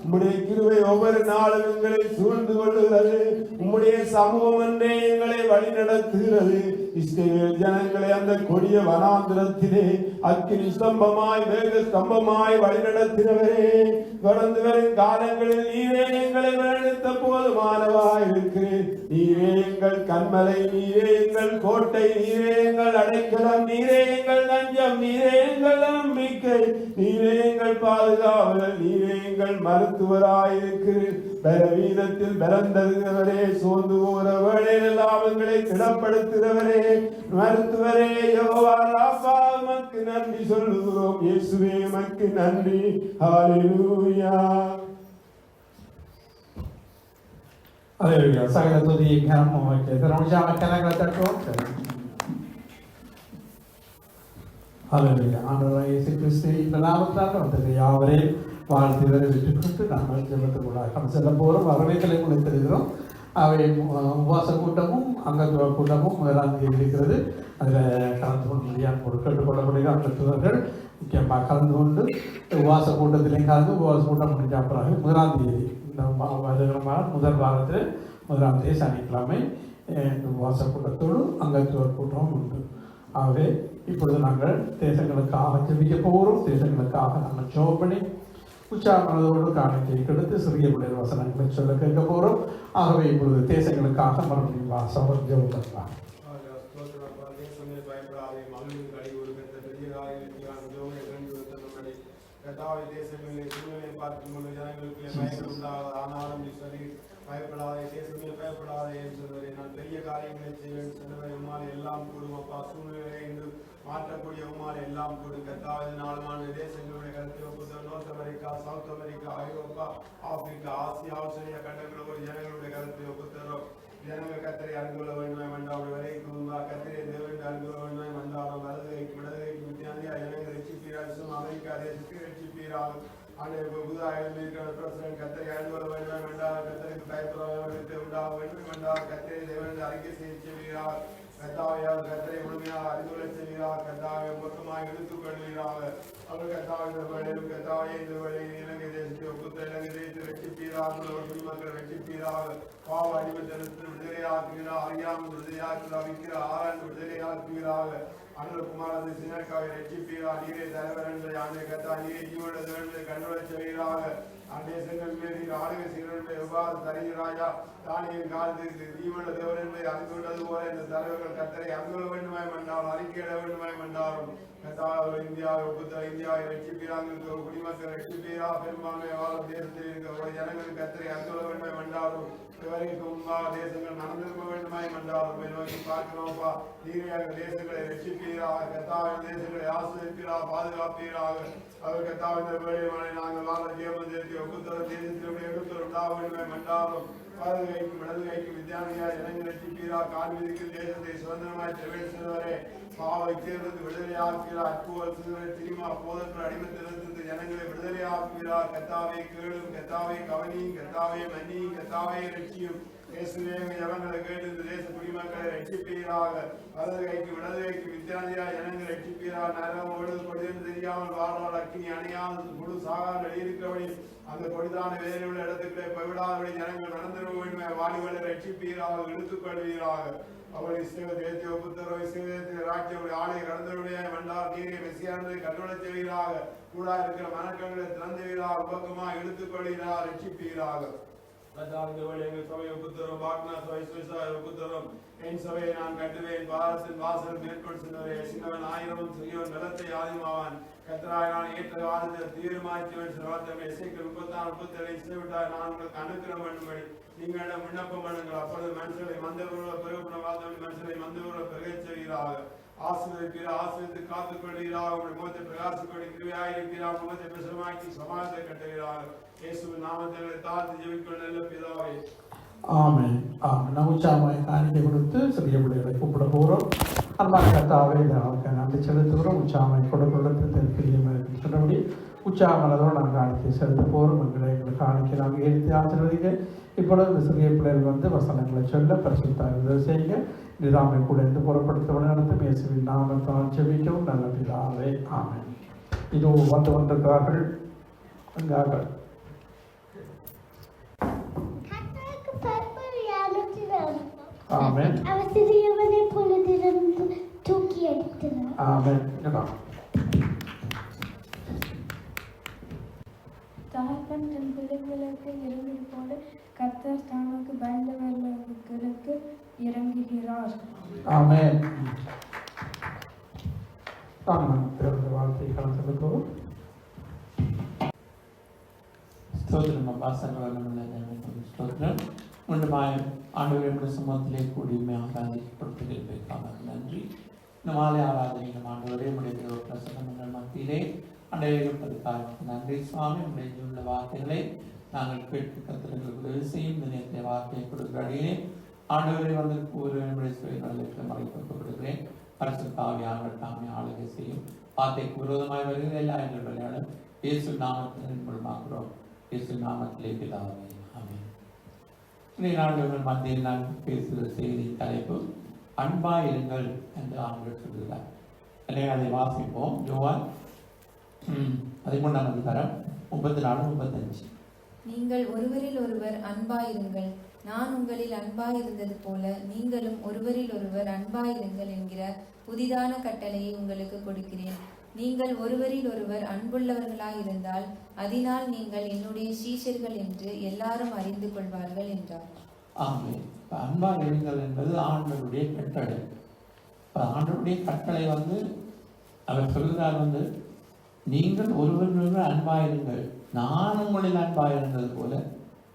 உம்முடைய கிருபை ஒவ்வொரு நாளும் எங்களை சூழ்ந்து கொள்ளுகிறது. உம்முடைய சமூகம் என்றே எங்களை வழி நடத்துகிறது. இஸ்ரவேல் ஜனங்களை அந்த கொடிய வனாந்திரத்திலே அக்கினி ஸ்தம்பமாய் வேக ஸ்தம்பமாய் வழிநடத்தினவரே, தொடர்ந்து வரும் காலங்களில் நீரே எங்களை வழிநடத்த போதுமானவாய் இருக்கிறேன். நீரே எங்கள் கண்மலை, நீரே எங்கள் கோட்டை, நீரே எங்கள் அடைக்கலம், நீரே எங்கள் நஞ்சம், நீரே எங்கள் நம்பிக்கை, நீரே எங்கள் பாதுகாவலர், நீரே எங்கள் மருத்துவராயிருக்கிறீர். பலவீனத்தில் பலம் தருகிறவரே, சோர்ந்து போகிற வேளையிலெல்லாம் எங்களை திடப்படுத்துகிறவரே, மருத்துவரே, யெகோவா ராஃபா, உமக்கு நன்றி சொல்லுகிறோம். இயேசுவே உமக்கு நன்றி. ஹல்லேலூயா.
ஹல்லேலூயா. சகல துதி கனம் உமக்கே. திறமையான கரங்களை தட்டுவோம். ஹல்லேலூயா. ஆண்டவராகிய இயேசு கிறிஸ்துவின் இந்த நாமத்தால் வந்தது யாவரையும் வாழ்த்து வரவேற்றுக்கொண்டு நாங்கள் ஜெபத்துக்குள்ளாக செல்ல போகிறோம். வரவேற்களை உங்களுக்கு தெரிகிறோம். அவை உபவாச கூட்டமும் அங்கத்துவ கூட்டமும் முதலாம் தேதி இருக்கிறது. அதில் கலந்து கொள்ள முடியாது கேட்டுக்கொள்ளப்படுகிற அங்கத்துவர்கள் முக்கியமாக கலந்து கொண்டு உபவாச கூட்டத்திலையும் கலந்து உபவாச கூட்டம் முடிஞ்ச பிறகு முதலாம் தேதி இந்த முதல் வாரத்தில் முதலாம் தேதி சனிக்கிழமை உபவாச கூட்டத்தோடு அங்கத்துவ கூட்டமும் உண்டு. ஆகவே இப்பொழுது நாங்கள் தேசங்களுக்காக ஜெபிக்க போகிறோம். தேசங்களுக்காக நாங்கள் ஜெபம் பண்ணி உற்சாகமனதோடு காணிக்கை கெடுத்து சிறிய பிள்ளைகள் வசனங்களை சொல்ல கேட்க போகிறோம். ஆகவே இப்பொழுது தேசங்களுக்காக மறுபடியும் வாசவர் ஜெபம் பண்ணலாம்.
தேசங்களில் சூழ்நிலை பார்க்கும் பொழுது ஜனங்களுக்கு பயங்கள் உண்டாகாது. ஆனாலும் சொல்லி பயப்படாதே, தேசமே பயப்படாதே என்று சொல்வதை நான் பெரிய காரியங்களை செய்வேன் சொன்னவை உமாலை எல்லாம் கூடும் அப்பா. சூழ்நிலை என்று மாற்றக்கூடிய உமாலை எல்லாம் கூடும். கத்தாவது நாளுமான தேசங்களுடைய கருத்து நோர்த் அமெரிக்கா, சவுத் அமெரிக்கா, ஐரோப்பா, ஆப்பிரிக்கா, ஆசியா, ஆஸ்திரேலியா கண்டங்களோடு ஜனங்களுடைய கருத்தை ஒப்புத்தரும். ஜனங்கள் கத்தரை அனுகூல வேண்டுமாய் மண்டாவோட வரைக்கும் கத்திரை தேவன் அனுகூல வேண்டுமாய் மண்டாவோம். வலதுகைக்கும் இடதுகைக்கும் வித்தியாந்தியா ஜனங்கள் ரட்சிப்பீராசும் அமெரிக்கா தேசத்துக்கு ரட்சிப்பீராகும். பிரசிடன்ட் கத்தரை அனுகூல வேண்டுமாய் மண்டாவ கத்தருக்கு பயப்பட உண்டாக வேண்டும் மண்டாவ கத்திரை தேவன் அறிக்கை செய்கிறார். கத்தாவையாவது கத்தரை முழுமையாக அறிந்துள்ள செய்கிறார். கத்தாவை மொத்தமாக எடுத்துக் கொள்கிறார்.
அவர் கத்தாவை இந்த வேளையிலும் கத்தாவை இந்த வேளையில் இலங்கை தேசத்தை ஒப்புத்த இலங்கை தேசத்தை ரட்சிப்பீராக குடிமக்கள் ரட்சிப்பீராக பாவ அடிமத்தனத்தில் விடுதலையாக்குகிறார் அறியாமல் விடுதலையாக்குகிறார் விற்கிற ஆராய்ந்து விடுதலையாக்குகிறாக அனுகுமாரது சினக்காவை ரட்சிப்பீராக நீரே தலைவர் என்பதை ஆண்டு கத்தா நீரே ஜீவன தேவனை கண்டுடச் செய்கிறாக தேசங்கள் மீது ஆளுகை சீரன்பை எவ்வாறு தருகிறாயா தானியின் காலத்திற்கு ஜீவன தேவன் என்பதை அறிந்து கொண்டது போல இந்த தலைவர்கள் கத்தரை அங்குல வேண்டுமாய் மன்றாலும் அறிக்கையிட வேண்டுமாய் மன்றாலும் இந்தியாவை ஒப்புத்த இந்தியாவை ரட்சிப்பீராக குடிமக்கள் ரட்சிப்பீரா பெரும்பான்மை வாழும் தேசத்தில் இருக்கிற ஜனங்கள் கத்தரை அங்குல வேண்டுமாய் மன்றாலும் இவருக்கு முன்பாக தேசங்கள் நடந்திருக்க வேண்டுமாய் மன்றாலும் நோக்கி பார்க்கிறோம்ப்பா நீரையாக தேசங்களை ரட்சிப்பீராக கத்தாவின் தேசங்களை ஆசிரியப்பீரா பாதுகாப்பீராக அவர் கத்தாவின் வேலையை நாங்கள் வாழ ஜீவன் ஒப்புத்தர தேசத்தினுடைய எடுத்து உண்டாக வேண்டுமாய் மன்றாலும் வலது கைக்கும் இடது கைக்கும் வித்தியானியா இளைஞர் ரட்சிப்பீரா காண்பிதிக்கும் தேசத்தை சுதந்திரமாய் திரவேல் செல்வரே பாவை சேர்ந்து விடுதலையாக்குகிறா அற்புதல் சிறுவரை திருமா போதற்ற அடிமத்திலிருந்து ஜனங்களை விடுதலையாக்குகிறா கத்தாவை கேளும் கத்தாவை கவனியும் கத்தாவை மன்னியும் கத்தாவை ரட்சியும் ஜனங்களை கேட்டு இந்த தேச குடிமக்களை ரட்சிப்பீராக வலது கைக்கு இடது கைக்கு வித்தியானியா ஜனங்களை ரட்சிப்பீரா நரம் ஒழுது கொடிந்து தெரியாமல் வாழ்வாள் அக்கினி அணியாமல் முழு சாகாமல் எழுதியிருக்கபடி அந்த கொடிதான வேலையுள்ள இடத்துக்களை பவிடாதபடி ஜனங்கள் நடந்திருக்க வேண்டுமே வாலிபலை ரட்சிப்பீராக இழுத்துக்கொள்வீராக அவளை தேசிய ஒப்புத்தரவை சேதத்தில் ராஜ்ய ஆலை கடந்தவருடைய வண்டார் நீரை மெசியானதை கண்டுடச் செய்வீராக கூட இருக்கிற மனக்கங்களை திறந்துவீராக உபக்கமாக இழுத்துக்கொள்வீராக ரட்சிப்பீராக எங்கள் சபை ஒப்புத்தரும் பாக்னா சபை சுவிசாய் ஒப்புத்தரும் என் சபையை நான் கட்டுவேன் பாரத்தின் வாசல் மேற்கொள் சென்றவரே சின்னவன் ஆயிரமும் சிறியவன் வெள்ளத்தை ஆதிமாவான் கத்தராய் நான் ஏற்ற ஆதத்தில் தீர்மானித்தவன் சிறுவாத்தமே இசைக்கு 34 இசைவிட்டாய் நான் உங்களுக்கு அனுக்கிரம் பண்ணும்படி நீங்களிடம் விண்ணப்பம் பண்ணுங்கள் அப்பொழுது மனுஷனை மந்தவர்கள பெருகுண வாழ்ந்தவன் மனுஷனை மந்தவர்கள பெருகச் செய்கிறாக ஆசிரியர் ஆசிரியத்தை காத்துக் கொள்கிறார் உங்கள் முகத்தை பிரகாசிக்கொண்டு கிருவியாயிருக்கிறார் முகத்தை பிரசமாக்கி சமாளத்தை கட்டுகிறார் இயேசுவின் நாமத்தை தாழ்த்து ஜெபிக்கொள்ள நல்ல பிதாவே
ஆமென். ஆமென். நாம் உற்சாகமாய் காணிக்கை கொடுத்து சிறிய பிள்ளைகளை கூப்பிட போகிறோம். அன்பான கர்த்தாவே அவருக்கு நன்றி செலுத்துகிறோம். உற்சாகமாய் கொடுத்து பிரியமாக சொன்னபடி உற்சாகமானதோடு நாங்கள் காணிக்கை செலுத்த போகிறோம். எங்களை காணிக்கை நாங்கள் எழுதி ஆசிர்வதிங்க. இப்பொழுது இந்த சிறிய பிள்ளைகள் வந்து வசனங்களை சொல்ல பரிசுத்தாக உதவி செய்யுங்க. நிதாமை கூட இருந்து புறப்படுத்த நடத்தும் இயேசுவின் நாமத்தால் ஜெபிக்கவும் நல்ல பிதாவே. ஆமென். இதோ வந்து கொண்டிருக்கிறார்கள் அங்காக ஆமென்.
அவர் சிறியவனை பொழுதிலிருந்து தூக்கி எடுக்கிறார்.
ஆமென்.
தகப்பன் தன் பிள்ளைகளுக்கு இறங்கி போல கர்த்தர் தமக்கு பயந்தவர்களுக்கு இறங்குகிறார்.
ஆமென். வாழ்த்தை கலந்து
ஸ்தோத்திரம் அப்பா சர்வவல்லமையுள்ள ஸ்தோத்திரம். மீண்டுமாய் ஆண்டவருடைய சமூகத்திலே கூடி ஆராதிக்கப்படுவதற்காக நன்றி. இந்த மாலை ஆராதனைகள் ஆண்டவரே உடைய பிரசன்னங்கள் மத்தியிலே அடையப்பதற்காக நன்றி சுவாமி. உடைய உள்ள வார்த்தைகளை நாங்கள் கேட்டு கத்திரங்களுக்கு உதவி செய்யும் இந்த நேரத்தை வார்த்தையை கொடுக்கிறே ஆண்டவரை வந்து ஒரு சுயநலத்தில் மறைக்கப்படுகிறேன். பரிசுத்தாவியானவர் தாமே ஆளுகை செய்யும் வார்த்தைக்கு விரோதமாய் வருகிற எல்லா எங்கள் விளையாடும் இயேசு நாமத்தின் மூலமாகிறோம். இயேசு நாமத்திலே பிதாவே. ஆமென். இன்றைய நாடுகள் மத்தியில் நான் பேசுகிற செய்தி தலைப்பு அன்பாயிருங்கள் என்று ஆண்டவர் சொல்கிறார். எனவே அதை வாசிப்போம். யோவான் 13 34-35.
நீங்கள் ஒருவரில் ஒருவர் அன்பாயிருங்கள், நான் உங்களில் அன்பாயிருந்தது போல நீங்களும் ஒருவரில் ஒருவர் அன்பாயிருங்கள் என்கிற புதிதான கட்டளையை உங்களுக்கு கொடுக்கிறேன். நீங்கள் ஒருவரில் ஒருவர் அன்புள்ளவர்களாயிருந்தால் அதனால் நீங்கள் என்னுடைய சீஷர்கள் என்று எல்லாரும் அறிந்து கொள்வார்கள் என்றார்.
ஆமென். அன்பாயிருங்கள் என்பது ஆண்டவருடைய கட்டளை. ஆண்டவருடைய கட்டளை அவர் சொல்கிறார் நீங்கள் ஒருவர் அன்பாயிருங்கள், நான் உங்களில் அன்பாயிருந்தது போல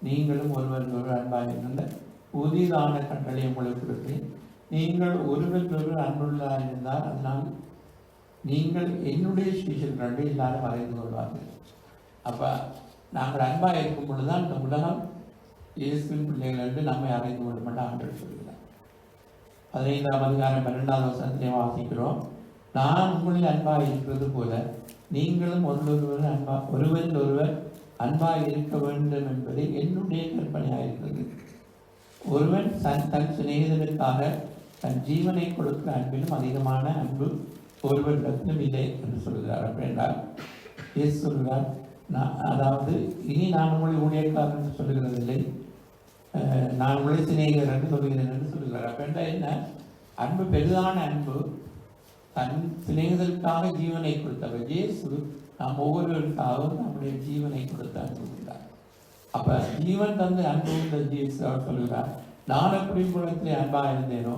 நீங்களும் ஒருவர் அன்பாயிருங்கள். புதிதான கட்டளை உங்களுக்கு கொடுக்கிறேன். நீங்கள் ஒருவர் அன்புள்ளாயிருந்தால் அதனால் நீங்கள் என்னுடைய சீஷர்கள் எல்லாரும் அறிந்து கொள்வார்கள். அப்போ நாங்கள் அன்பாக இருக்கும் பொழுதுதான் இந்த உலகம் இயேசுவின் பிள்ளைகள் என்று நம்மை அறிந்து கொள்ள மாட்டோம் ஆண்டவர் சொல்கிறார். 15 வாசிக்கிறோம். நான் உங்களில் அன்பாக இருக்கிறது போல நீங்களும் ஒருவரில் ஒருவர் அன்பாக இருக்க வேண்டும் என்பது என்னுடைய கற்பனையாக இருக்கிறது. ஒருவன் தன் சிநேகிதனுக்காக தன் ஜீவனை கொடுக்கிற அன்பிலும் அதிகமான அன்பு ஒருவரிடத்திலும் இல்லை என்று சொல்கிறார். அப்படின்றால் இயேசு சொல்கிறார், அதாவது இனி நான் உங்களை ஊழியக்காரர் என்று சொல்லுகிறதில்லை, நான் உங்களை சிநேகிதர் என்று சொல்கிறேன் என்று சொல்கிறார். அப்படின்றால் என்ன? அன்பு பெரிதான அன்பு, தன் சிநேகிதருக்காக ஜீவனை கொடுத்தவர். இயேசு நாம் ஒவ்வொருவருக்காகவும் நம்முடைய ஜீவனை கொடுத்து அனுப்புகிறார். அப்ப ஜீவன் தந்து அன்பு இயேசு அவர் சொல்கிறார், நான் எப்படி குலத்திலே அன்பாக இருந்தேனோ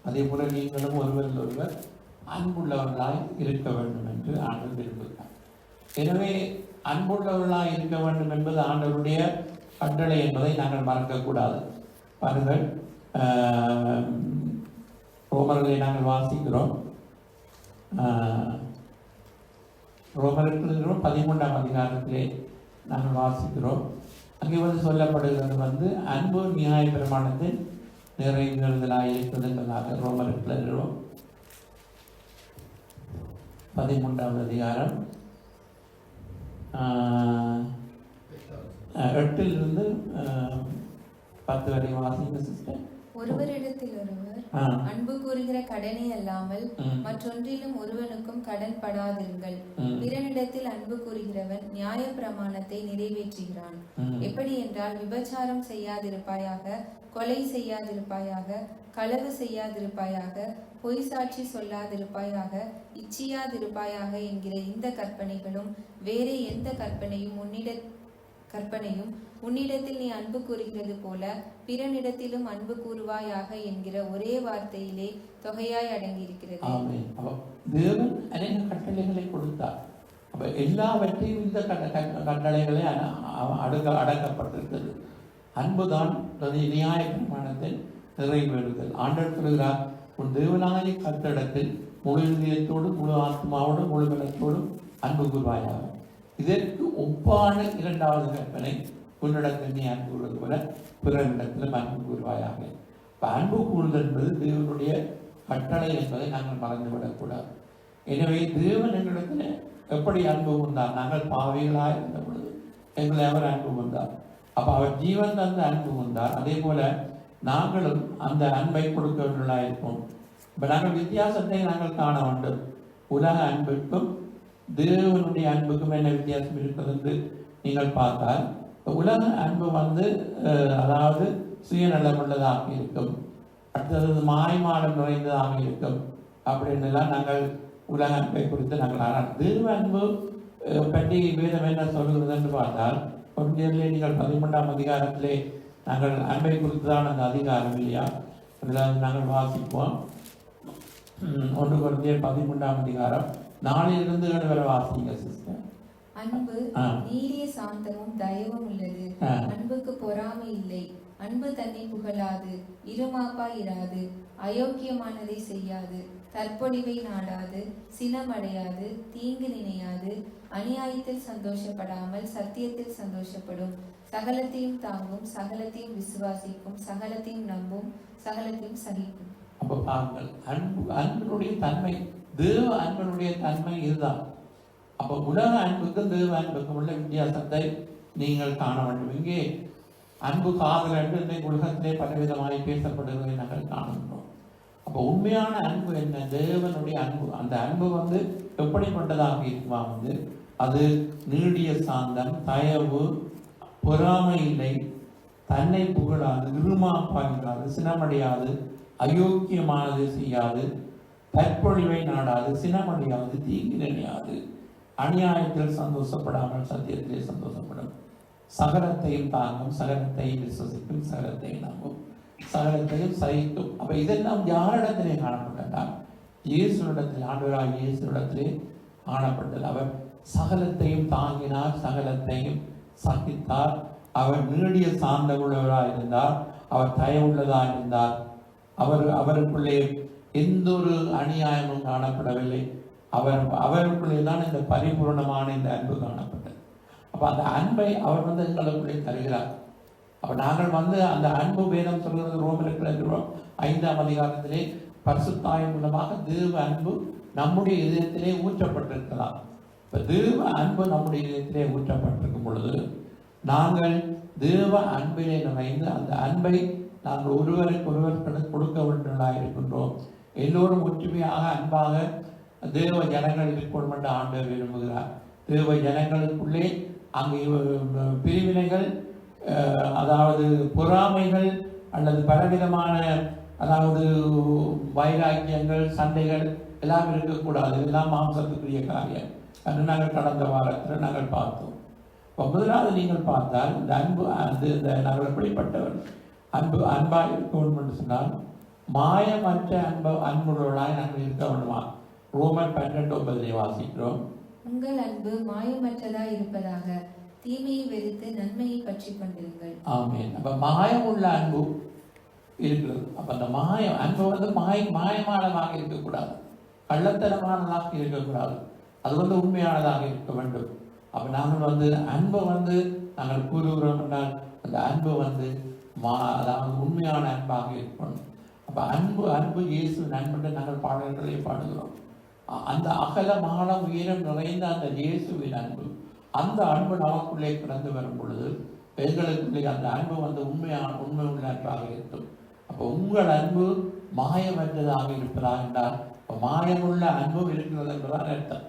அதே போல நீங்களும் ஒருவரில் ஒருவர் அன்புள்ளவர்களாய் இருக்க வேண்டும் என்று ஆண்டவர் விரும்புகிறார். எனவே அன்புள்ளவர்களாய் இருக்க வேண்டும் என்பது ஆண்டவருடைய கட்டளை என்பதை நாங்கள் மறக்கக்கூடாது. பாருங்கள், ரோமர்களை நாங்கள் வாசிக்கிறோம். ரோமர்கள் 13ஆம் அதிகாரத்திலே நாங்கள் வாசிக்கிறோம். அங்கே சொல்லப்படுகிறது அன்பு நியாய பிரமாணத்தின் நிறைவேறுதலாக இருக்கிறது என்பதாக. ரோமர்கள் 13ஆம் அதிகாரம் 8 10 வரை வாசிங்க சிஸ்டர்.
ஒருவரிடத்தில் ஒருவர் அன்பு கூறுகிற கடனே அல்லாமல் மற்றொன்றிலும் ஒருவனுக்கும் கடன் படாதிருங்கள். பிறனிடத்தில் அன்பு கூறுகிறவன் நியாய பிரமாணத்தை நிறைவேற்றுகிறான். எப்படி என்றால், விபச்சாரம் செய்யாதிருப்பாயாக, கொலை செய்யாதிருப்பாயாக, களவு செய்யாதிருப்பாயாக, பொய் சாட்சி சொல்லாதிருப்பாயாக, இச்சியாதிருப்பாயாக என்கிற இந்த கற்பனைகளும் வேறே எந்த கற்பனையும் உன்னிடத்தில் நீ அன்பு கூறுகிறது போல பிறனிடத்திலும் அன்பு கூறுவாயாக என்கிற ஒரே வார்த்தையிலே தொகையாய் அடங்கியிருக்கிறது.
தேவன் அநேக கட்டளைகளை கொடுத்தார். அப்ப எல்லாவற்றையும் இந்த கட்டளைகளை அடக்கப்பட்டிருக்கிறது. அன்புதான் நியாய பிரமாணத்தில் நிறைவேறுதல். ஆண்டவர் சொல்கிறார், உன் தேவனாய கர்த்தரிடத்தில் முழு இதயத்தோடும் முழு ஆத்மாவோடும் முழு பலத்தோடும் அன்பு கூறுவாயாக. இதற்கு ஒப்பான 2வது கற்பனை, உன்னிடத்தில் நீ அன்பு கூறுவது போல பிறரிடத்திலும் அன்பு கூறுவாயாக. இப்போ அன்பு கூறுதல் என்பது தேவனுடைய கட்டளை என்பதை நாங்கள் மறந்துவிடக்கூடாது. எனவே தேவன் எங்களிடத்தில் எப்படி அன்பு கொண்டார்? நாங்கள் பாவிகளாக இருந்த பொழுது எங்களை அவர் அன்பு கொண்டார். அப்போ அவர் ஜீவன் தந்த அன்பு கொண்டார். அதே போல நாங்களும் அந்த அன்பை கொடுக்க வேண்டியதாக இருப்போம். இப்போ நாங்கள் வித்தியாசத்தை நாங்கள் காண வேண்டும். உலக அன்பிற்கும் தேவனுடைய அன்புக்கும் என்ன வித்தியாசம் இருக்கிறது என்று நீங்கள் பார்த்தால், உலக அன்பு அதாவது சுயநலமுள்ளதாக இருக்கும், அடுத்தது மாய்மாலம் நிறைந்ததாக இருக்கும். அப்படின்னுலாம் நாங்கள் உலக அன்பை குறித்து நாங்கள் ஆனால் தேவ அன்பு பற்றி வேதம் என்ன சொல்கிறது என்று பார்த்தால், கொரிந்தியரிலே நீங்கள் 13ஆம் அதிகாரத்திலே நாங்கள் அன்பை குறித்து தான் அந்த அதிகாரம் இல்லையா, அதில் நாங்கள் வாசிப்போம். 1 கொரிந்தியர் 13ஆம் அதிகாரம் 4 வரை வாசிங்க சிஸ்டர்.
அன்பு நீடிய சாந்தமும் தயவும் உள்ளது. அன்புக்கு பொறாமை இல்லை. அன்பு தன்னை புகழாது, இருமாப்பாய் இராது, அயோக்கியமானதை செய்யாது, தற்பொழிவை நாடாது, சினமடையாது, தீங்கு நினையாது, அநியாயத்தில் சந்தோஷப்படாமல் சத்தியத்தில் சந்தோஷப்படும், சகலத்தையும் தாங்கும், சகலத்தையும் விசுவாசிக்கும், சகலத்தையும் நம்பும், சகலத்தையும் சகிக்கும்.
அப்ப பாருங்கள், அன்பினுடைய தன்மை, தேவ அன்பினுடைய தன்மை இதுதான். அப்போ உலக அன்புக்கும் தேவ அன்புக்கும் உள்ள வித்தியாசத்தை நீங்கள் காண வேண்டும். இங்கே அன்பு காதல் என்று இன்றைக்கு உலகத்திலே பலவிதமாக பேசப்படுவதை நாங்கள் காணுகிறோம். அப்போ உண்மையான அன்பு என்ன? தேவனுடைய அன்பு. அந்த அன்பு எப்படிப்பட்டதாக இருக்குமா? அது நீடிய சாந்தம், தயவு, பொறாமை இல்லை, தன்னை புகழாது, இருமாப்பாயாது, சினமடையாது, அயோக்கியமானது செய்யாது, தற்பொழிவை நாடாது, சினமடையாது, தீங்கு நினையாது, அநியாயத்தில் சந்தோஷப்படாமல் சத்தியத்திலே சந்தோஷப்படும், சகலத்தையும் தாங்கும், சகலத்தையும் விசுவசிக்கும், சகலத்தையும் நம்பும், சகலத்தையும் சகிக்கும். அப்ப இதெல்லாம் யாரிடத்திலே காணப்பட்டதா? இயேசுவிடத்தில், ஆண்டவராகிய இயேசுவிடத்திலே காணப்பட்டது. அவர் சகலத்தையும் தாங்கினார், சகலத்தையும் சகித்தார். அவர் நீடிய சார்ந்தவராக இருந்தார், அவர் தயவுள்ளதாக இருந்தார். அவருக்குள்ளே எந்த ஒரு அநியாயமும் காணப்படவில்லை. அவருக்குள்ளே தான் இந்த பரிபூர்ணமான இந்த அன்பு காணப்பட்டது. அப்போ அந்த அன்பை அவர் எங்களுக்குள்ளே தருகிறார். அப்போ நாங்கள் அந்த அன்பு வேதம் சொல்கிறது ரோமருக்கு 5ஆம் அதிகாரத்திலே பரிசுத்தாவின் மூலமாக தேவ அன்பு நம்முடைய இதயத்திலே ஊற்றப்பட்டிருக்கலாம். இப்போ தேவ அன்பு நம்முடைய இதயத்திலே ஊற்றப்பட்டிருக்கும் பொழுது நாங்கள் தேவ அன்பிலே நிறைந்து அந்த அன்பை நாங்கள் ஒருவருக்கு ஒருவர் கொடுக்க வேண்டியதாக இருக்கின்றோம். எல்லோரும் ஒற்றுமையாக அன்பாக தேவ ஜனங்கள் இருக்கணும் என்று ஆண்டவர் விரும்புகிறார். தேவ ஜனங்களுக்குள்ளே அங்கே பிரிவினைகள், அதாவது பொறாமைகள் அல்லது பலவிதமான அதாவது வைராக்கியங்கள், சண்டைகள் எல்லாம் இருக்கக்கூடாது. இதெல்லாம் மாம்சத்துக்குரிய காரியம் என்று நாங்கள் கடந்த வாரத்தில் நாங்கள் பார்த்தோம். இப்போ முதலாவது நீங்கள் பார்த்தால் இந்த அன்பு இந்த நாங்கள் எப்படிப்பட்டவர் அன்பாக இருக்கணும் என்று சொன்னால் மாயமற்ற அன்புள்ளவர்களாய் நாங்கள் இருக்க வேண்டுமா? ரோமர் 12:9 வாசிக்கிறோம்.
உங்கள் அன்பு மாயமற்றதாய் இருப்பதாக, தீமையை வெறுத்து நன்மையை பற்றி கொண்டிருங்கள்.
ஆமென். அப்ப மாயம் உள்ள அன்பு இருக்கிறது. அப்ப அந்த அன்பு வந்து மாயமானதாக இருக்கக்கூடாது, கள்ளத்தனமானதாக இருக்கக்கூடாது. அது உண்மையானதாக இருக்க வேண்டும். அப்ப நாங்கள் அன்பை நாங்கள் கூறுகிறோம் என்றால் அந்த அன்பு அதாவது உண்மையான அன்பாக இருக்கணும். அப்ப அன்பு இயேசுவின் அன்பு நாங்கள் பாடல்களை பாடுகிறோம். அந்த அகல மாலம் உயரம் நிறைந்த அந்த இயேசுவின் அன்பு, அந்த அன்பு நமக்குள்ளே பிறந்து வரும் பொழுது எங்களுக்குள்ளே அந்த அன்பு உண்மை உள்ள அன்பாக இருக்கும். அப்போ உங்கள் அன்பு மாயமற்றதாக இருப்பதா என்றால் மாயமுள்ள அன்பும் இருக்கிறது என்பதான் அர்த்தம்.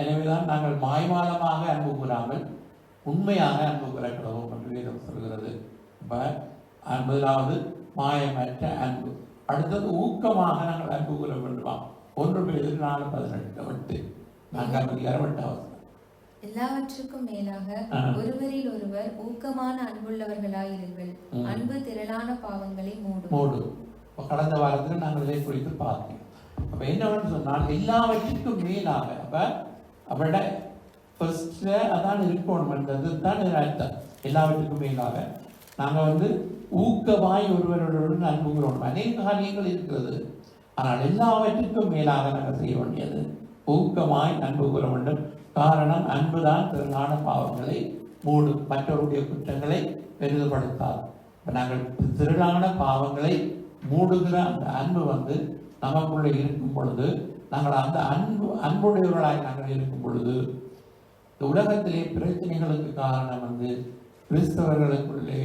எனவேதான் நாங்கள் மாய்மாலமாக அன்பு கூறாமல் உண்மையாக அன்பு கூறக்கூடாது என்று வேதம் சொல்கிறது. இப்போ முதலாவது மாயமற்ற அன்பு. அடுத்தது ஊக்கமாக நாங்கள் அன்பு கூற வேண்டுமா? 1 பேதுரு 4:18 4:18.
எல்லாவற்றுக்கும் மேலாக ஒருவரில் ஒருவர் ஊக்கமான அன்புள்ளவர்களாயிருங்கள். அன்பு திரளான பாவங்களை மூடும்.
கடந்த வாரத்தில் நாங்கள் இதை குறித்து பார்த்தோம். அப்ப என்னவென்று சொன்னால் எல்லாவற்றுக்கும் மேலாக, அப்ப ஃபர்ஸ்ட்ல அதான் இருக்கணும் என்றது தான் அர்த்தம். எல்லாவற்றுக்கும் மேலாக நாங்கள் ஊக்கமாய் ஒருவருடன் அன்பு கூறணும். அநேக காரியங்கள் இருக்கிறது, ஆனால் எல்லாவற்றுக்கும் மேலாக நாங்கள் செய்ய வேண்டியது ஊக்கமாய் அன்பு கூற வேண்டும். காரணம், அன்புதான் திரளான பாவங்களை மூடும், மற்றவருடைய குற்றங்களை பெரிதுபடுத்தாது. இப்போ நாங்கள் திரளான பாவங்களை மூடுகிற அந்த அன்பு நமக்குள்ளே இருக்கும் பொழுது, நாங்கள் அந்த அன்புடையவர்களாய் நாங்கள் இருக்கும் பொழுது, இந்த உலகத்திலே பிரச்சனைகளுக்கு காரணம் கிறிஸ்தவர்களுக்குள்ளே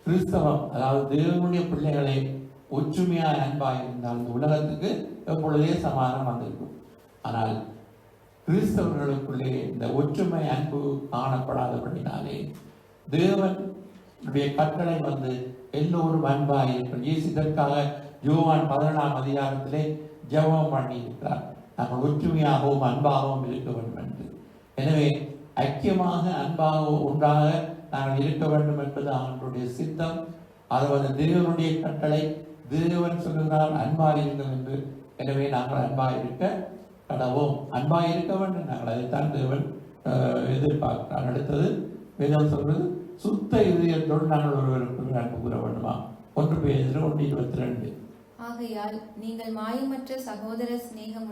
கிறிஸ்தவம், அதாவது தேவனுடைய பிள்ளைகளை ஒற்றுமையாக அன்பாக இருந்தால் இந்த உலகத்துக்கு எப்பொழுதே சமாதானம் வந்திருக்கும். ஆனால் கிறிஸ்தவர்களுக்குள்ளே இந்த ஒற்றுமை அன்பு காணப்படாதபடினாலே தேவனுடைய கட்டளை எல்லோரும் அன்பாக இருக்கும். இயேசு இதற்காக யோவான் 11ஆம் அதிகாரத்திலே ஜெபம் பண்ணி இருக்கிறார், நாங்கள் ஒற்றுமையாகவும் அன்பாகவும் இருக்க வேண்டும் என்று. எனவே ஐக்கியமாக அன்பாக ஒன்றாக நாங்கள் இருக்க வேண்டும் என்பது அவனுடைய சித்தம். அதாவது தேவனுடைய கட்டளை. தேவன் சொல்லுகிறார் அன்பாக இருங்கள் என்று. எனவே நாங்கள் அன்பாக இருக்க கடவோம், அன்பாக இருக்க வேண்டும். நாங்கள் அதைத்தான் தேவன் எதிர்பார்க்கிறார். அடுத்தது வேதம் சொல்றது சுத்த இதயத்தோடு நாங்கள் ஒருவருக்கு அன்பு கூற வேண்டுமா? 1 பேதுரு 1:22.
ஆகையால் நீங்கள் மாயமற்ற சகோதர சிநேகம்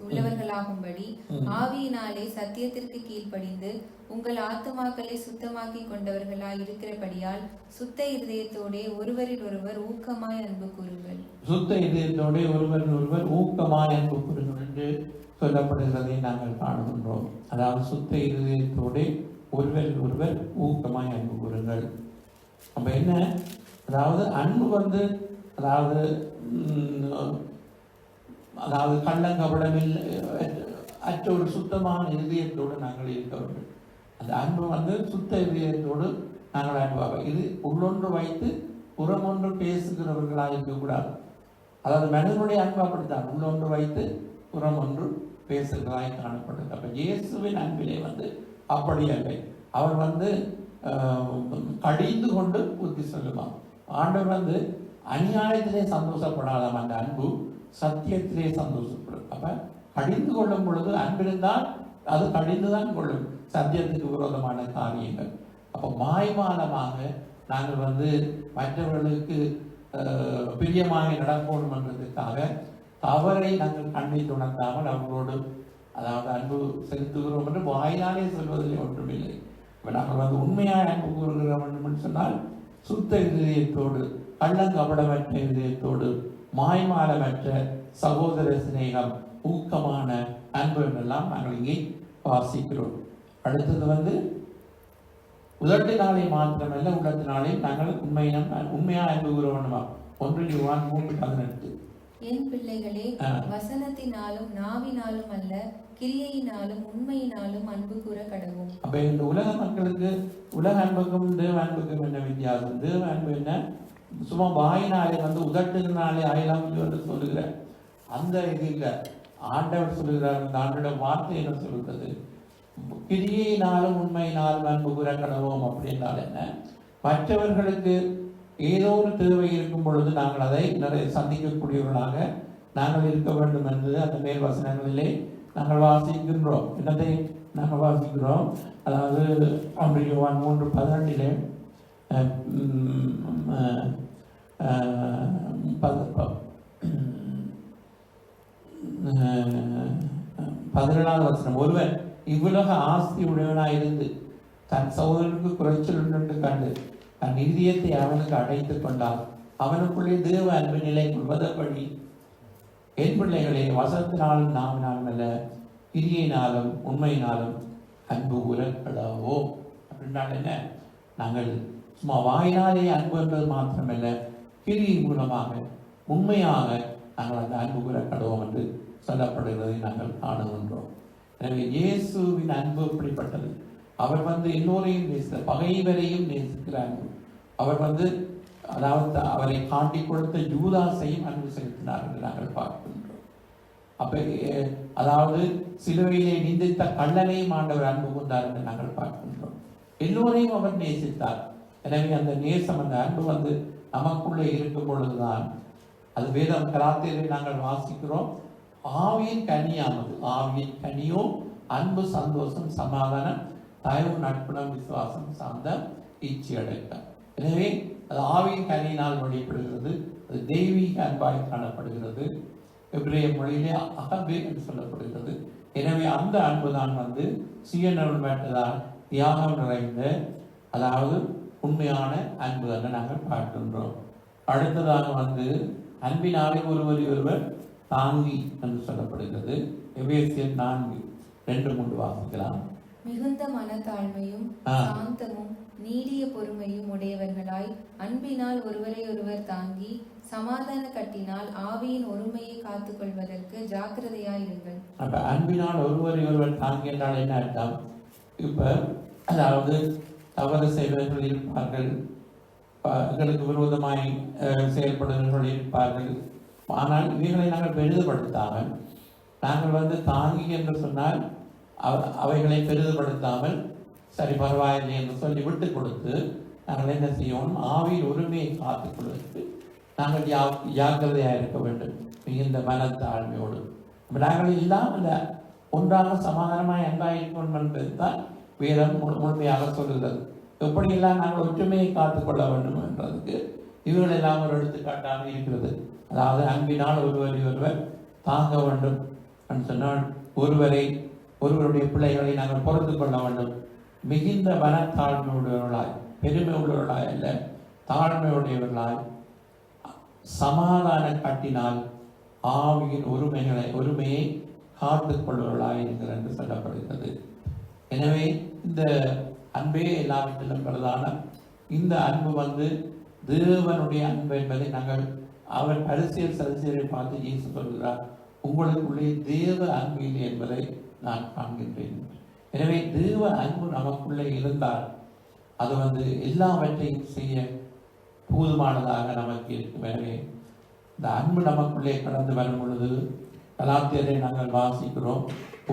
உள்ளவர்களாகும்படி ஆவியினாலே சத்தியத்திற்கு கீழ்ப்படிந்து உங்கள் ஆத்துமாக்களை சுத்தமாக்கி கொண்டவர்களாய் இருக்கிறபடியால் சுத்த இருதயத்தோடே ஒருவரில் ஒருவர் ஊக்கமாய் அன்பு கூறுங்கள்.
சுத்த இதயத்தோடே ஒருவரில் ஒருவர் ஊக்கமாய் அன்பு கூறுங்கள் என்று சொல்லப்படுகிறதை நாங்கள் காணுகின்றோம். அதாவது சுத்த இருதயத்தோடே ஒருவரில் ஒருவர் ஊக்கமாய் அன்பு கூறுங்கள். அப்ப என்ன, அதாவது அன்பு அதாவது கள்ளங்கபடமில் அற்ற ஒரு சுத்தமான இதயத்தோடு நாங்கள் இருக்க வேண்டும். அந்த அன்பு சுத்த இதயத்தோடு நாங்கள் அன்பாக, இது உள்ளொன்று வைத்து புறமொன்று பேசுகிறவர்களாக இருக்கக்கூடாது. அதாவது மனிதனுடைய அன்பு அப்படித்தான், உள்ளொன்று வைத்து புறமொன்று பேசுகிறதாய் காணப்படுது. அப்ப இயேசுவின் அன்பிலே அப்படி இல்லை. அவர் கடிந்து கொண்டு புத்தி சொல்லுவான். ஆண்டவர் அநியாயத்திலே சந்தோஷப்படாதாம், அந்த அன்பு சத்தியத்திலே சந்தோஷப்படும். அப்ப கடிந்து கொள்ளும் பொழுது அன்பிருந்தால் அது கடிந்துதான் கொள்ளும் சத்தியத்துக்கு விரோதமான காரியங்கள். அப்போ மாய்மாலமாக நாங்கள் மற்றவர்களுக்கு பிரியமாக நடக்கணும் என்றதுக்காக தவறை நாங்கள் கண்ணில் உணர்த்தாமல் அவர்களோடு அதாவது அன்பு செலுத்துகிறோம் என்று வாயிலாலே சொல்வதிலே ஒன்றுமில்லை. இப்போ நாங்கள் உண்மையாக அன்பு கூறுகிற வேண்டும் என்று சொன்னால் சுத்த இதயத்தோடு, கள்ளங்கபடமற்ற இதயத்தோடு, மாய்மாலமற்ற சகோதர சிநேகம், ஊக்கமான அன்பு என்றெல்லாம் நாங்கள் இங்கே வாசிக்கிறோம். அடுத்தது உதட்டினாலே மாத்திரமல்ல உள்ளத்தினாலே நாங்கள் உண்மையாக அன்பு கூற வேண்டுமா? 1 யோவான் 3:18.
என் பிள்ளைகளே, வசனத்தினாலும் நாவினாலும் அல்ல, கிரியையினாலும் உண்மையினாலும் அன்பு கூற கடவும்.
அப்ப இந்த உலக மக்களுக்கு உலக அன்புக்கும் தேவ அன்புக்கும் என்ன வித்தியாசம்? தேவ அன்பு என்ன? சும்மா வாயினாலே உதட்டுனாலே ஐ லவ் யூ என்று சொல்லுகிற அந்த இது இல்லை. ஆண்டவர் சொல்லுகிறார், அந்த ஆண்டோட வார்த்தை என்ன சொல்லுகிறது? கிரியையினாலும் உண்மையினாலும் அன்பு கூற கடவோம். அப்படின்னால் என்ன? மற்றவர்களுக்கு ஏதோ ஒரு தேவை இருக்கும் பொழுது நாங்கள் அதை நிறைய சந்திக்கக்கூடியவர்களாக நாங்கள் இருக்க வேண்டும் என்று அந்த மேல் வசனங்களிலே நாங்கள் வாசிக்கின்றோம். என்னதை நாங்கள் வாசிக்கிறோம்? அதாவது 1 யோவான் 3:12 17வது வசனம், ஒருவன் இவ்வுலக ஆஸ்தி உடையவனாயிருந்து தன் சகோதரனுக்கு குறைச்சல் உண்டு கண்டு தன் இதயத்தை அவனுக்கு அடைத்துக் கொண்டால் அவனுக்குள்ளே தேவ அன்பு நிலை கொள்வதப்படி என் பிள்ளைகளே, வசனத்தினாலும் நாவினாலும் அல்ல, கிரியையினாலும் உண்மையினாலும் அன்பு கூறப்படவோம். அப்படின்னால் என்ன? நாங்கள் சும்மா வாயினாலே அன்பு என்பது மாத்திரமல்ல, கிரியை மூலமாக உண்மையாக நாங்கள் அந்த அன்பு கூறப்படுவோம் என்று சொல்லப்படுகிறதை நாங்கள் காணுகின்றோம். எனவே இயேசுவின் அன்பு எப்படிப்பட்டது? அவர் எல்லோரையும் நேசித்தார், பகைவரையும் நேசிக்கிற அன்பு. அவர் அதாவது அவரை காட்டி கொடுத்த யூதாசையும் அன்பு செலுத்தினார் என்று நாங்கள் பார்க்கின்றோம். அப்ப அதாவது சிலுவையிலே நிந்தித்த கள்ளனையும் ஆண்டவர் அன்பு கொண்டார் என்று நாங்கள் பார்க்கின்றோம். எல்லோரையும் அவர் நேசித்தார். எனவே அந்த நேசம், அந்த அன்பு நமக்குள்ளே இருக்கும் பொழுதுதான் அது வேதம் கலாத்தியரை நாங்கள் வாசிக்கிறோம். ஆவியின் கனியானது, ஆவியின் கனியோ அன்பு, சந்தோஷம், சமாதானம், தயவு, நட்புணம், விசுவாசம், சாந்தம், இச்சை அடக்கம். எனவே அது ஆவியின் கனியினால் வெளிப்படுகிறது. அது தெய்வீக அன்பாய் காணப்படுகிறது. எபிரேய மொழியிலே அகபே என்று சொல்லப்படுகிறது. எனவே அந்த அன்பு தான் சுயநலமற்றதான், தியாகம் நிறைந்த, அதாவது உண்மையான அன்பு என்று நாங்கள் பார்க்கின்றோம். அடுத்ததாக அன்பினாலே ஒருவரை ஒருவர் தாங்கி என்று சொல்லப்படுகிறது. எபேசியர் 4:2-3 வாசிக்கலாம்.
மிகுந்த மனத்தாழ்மையும் சாந்தமும் நீடிய பொறுமையும் உடையவர்களாய் அன்பினால் ஒருவரை ஒருவர் தாங்கி சமாதான கட்டினால் ஆவியின் ஒருமையை காத்துக் கொள்வதற்கு ஜாக்கிரதையாயிருங்கள்.
அப்ப அன்பினால் ஒருவரை ஒருவர் தாங்கி என்றால் என்ன அர்த்தம்? இப்ப அதாவது தவறு செய்வர்கள் இருப்பார்கள், எங்களுக்கு விரோதமாய் செயல்படுவர்கள் இருப்பார்கள். ஆனால் இவைகளை நாங்கள் பெரிதுபடுத்தாமல், நாங்கள் தாங்கி என்று சொன்னால் அவைகளை பெரிதுபடுத்தாமல் சரி பரவாயில்லை என்று சொல்லி விட்டு கொடுத்து நாங்கள் என்ன செய்யணும்? ஆவியின் ஒருமையை காத்துக் கொள்வதற்கு நாங்கள் ஜாக்கிரதையாக இருக்க வேண்டும், மிகுந்த மனத்தாழ்மையோடு. நாங்கள் இல்லாமல் ஒன்றாக சமாதானமாய் அன்பாக இருக்கணும் என்பது தான் வேதம் முழுமையாக சொல்லுகிறது. எப்படியெல்லாம் நாங்கள் ஒற்றுமையை காத்துக்கொள்ள வேண்டும் என்றதுக்கு இவர்கள் எல்லாம் ஒரு எடுத்துக்காட்டாக இருக்கிறது. அதாவது அன்பினால் ஒருவரை ஒருவர் தாங்க வேண்டும் என்று சொன்னால், ஒருவருடைய பிள்ளைகளை நாங்கள் பொறுத்து கொள்ள வேண்டும். மிகுந்த மனத்தாழ்மை உடையவர்களாய், பெருமை உள்ளவர்களாய் அல்ல, தாழ்மையுடையவர்களாய் சமாதான கட்டினால் ஆவியின் ஒருமையை காத்துக் கொள்வர்களாய் இருக்கிறது என்று சொல்லப்படுகிறது. எனவே இந்த அன்பே எல்லாவற்றிலும் பிரதான இந்த அன்பு தேவனுடைய அன்பு என்பதை நாங்கள் அவர் சரிசீரை பார்த்து இயேசு சொல்கிறார், உங்களுக்குள்ளே தேவ அன்பு இல்லை என்பதை நான் காண்கின்றேன். எனவே தேவ அன்பு நமக்குள்ளே இருந்தால் அது எல்லாவற்றையும் செய்ய போதுமானதாக நமக்கு இருக்கும். எனவே இந்த அன்பு நமக்குள்ளே கடந்து வரும் பொழுது கலாத்தியரை நாங்கள் வாசிக்கிறோம்,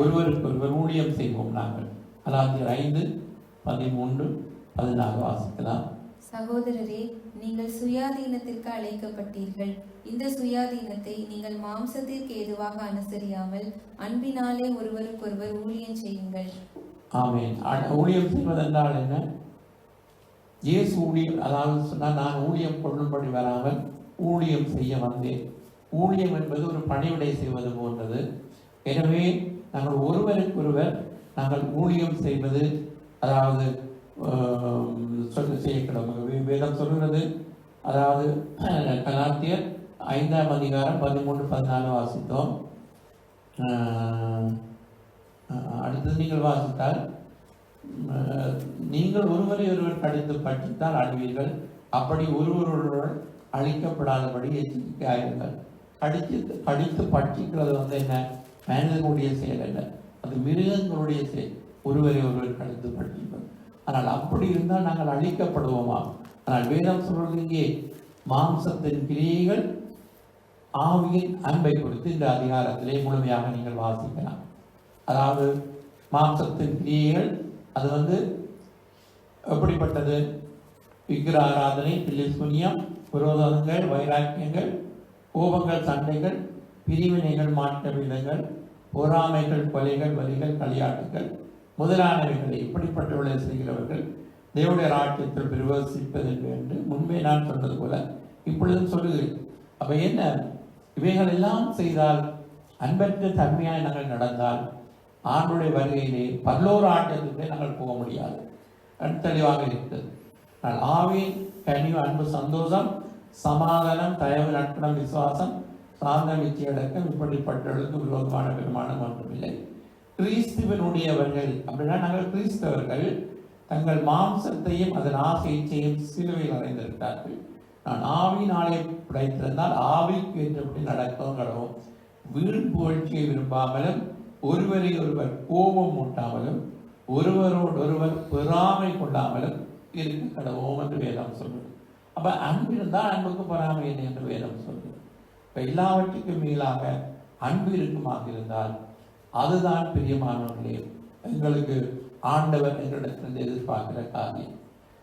ஒருவருக்கு ஒருவர் ஊழியம் செய்வோம். நாங்கள் கலாத்தியர் 5:13-14 வாசிக்கலாம்.
சகோதரரே, நீங்கள் சுயாதீனத்திற்கு அழைக்கப்பட்டீர்கள். இந்த சுயாதீனத்தை நீங்கள் மாம்சத்திற்கு ஏதுவாக அனுசரியாமல் அன்பினாலே ஒருவருக்கொருவர் ஊழியம் செய்யுங்கள்.
ஆமென். ஊழியம் செய்வதென்றால் என்ன? இயேசு ஊழியம், அதாவது சொன்னால் நான் ஊழியம் கொள்ளும்படி வராமல் ஊழியம் செய்ய வந்தேன். ஊழியம் என்பது ஒரு பணிவிடை செய்வது போன்றது. எனவே நாங்கள் ஒருவருக்கொருவர் நாங்கள் ஊழியம் செய்வது, அதாவது செய்யக்கூடாது. வேதம் சொல்கிறது, அதாவது கலாத்தியர் 5:13-14 வாசித்தோம். அடுத்தது நீங்கள் வாசித்தால், நீங்கள் ஒருவரை ஒருவர் கடித்து பற்றித்தால் அழுவீர்கள், அப்படி ஒருவருடன் அழிக்கப்படாதபடி எச்சரிக்கையாயிருங்கள். கடித்து பட்சிக்கிறது வந்து என்ன, மனிதனுடைய செயல் அல்ல, அது மிருகங்களுடைய செயல், ஒருவரை ஒருவர் கடித்து பட்சிப்பது. ஆனால் அப்படி இருந்தால் நாங்கள் அழிக்கப்படுவோமா? ஆனால் வேதம் சொல்றது இங்கே மாம்சத்தின் கிரியைகள் ஆவியின் அன்பை குறித்து இந்த அதிகாரத்திலே முழுமையாக நீங்கள் வாசிக்கலாம். அதாவது மாம்சத்தின் கிரியைகள் அது வந்து எப்படிப்பட்டது? விக்கிர ஆராதனை, பில்லிசுனியம், விரோதங்கள், வைராக்கியங்கள், கோபங்கள், சண்டைகள், பிரிவினைகள், மாற்ற விதங்கள், பொறாமைகள், கொலைகள், வலிகள், களியாட்டுகள் முதலானவைகளை இப்படிப்பட்டவர்களை செய்கிறவர்கள் தேவனுடைய ராஜ்யத்தில் பிரவேசிப்பதில்லை என்று முன்பே நான் சொன்னது போல இப்பொழுதும் சொல்லுகிறேன். அப்ப என்ன, இவைகள் எல்லாம் செய்தால், அன்பற்ற தன்மையாய் நாங்கள் நடந்தால் ஆண்டுடைய வருகையிலே பரலோக ராஜ்யத்திலே நாங்கள் போக முடியாது. தெளிவாக இருக்கிறது. ஆனால் ஆவியின் கனிவு, அன்பு, சந்தோஷம், சமாதானம், தயவு, நட்புணம், விசுவாசம், சார்ந்த விச்சையடக்கம் இப்படிப்பட்டவர்களுக்கு விரோதமான பெருமானம் ஒன்றுமில்லை. கிறிஸ்துவனுடையவர்கள் அப்படின்னா நாங்கள் கிறிஸ்தவர்கள் தங்கள் மாம்சத்தையும் அதன் ஆசை இச்சையும் சிலுவையில் அறைந்திருக்கிறார்கள். நான் ஆவியினாலே படைத்திருந்தால் ஆவிக்கு ஏற்றபடி நடக்கவும் கடவும், வீண் புகழ்ச்சியை விரும்பாமலும், ஒருவரை ஒருவர் கோபம் மூட்டாமலும், ஒருவரோடு ஒருவர் பொறாமை கொள்ளாமலும் இருக்க கடவோம் என்று வேதம் சொல்லுது. அப்ப அன்பு இருந்தால் அன்புக்கு பொறாமை இல்லை என்று வேதம் சொல்லுது. இப்ப எல்லாவற்றுக்கும் மேலாக அன்பு இருக்குமாக இருந்தால் அதுதான் பிரியமானவர்களே எங்களுக்கு ஆண்டவர் எங்களிடத்திலிருந்து எதிர்பார்க்கிற காரியம்.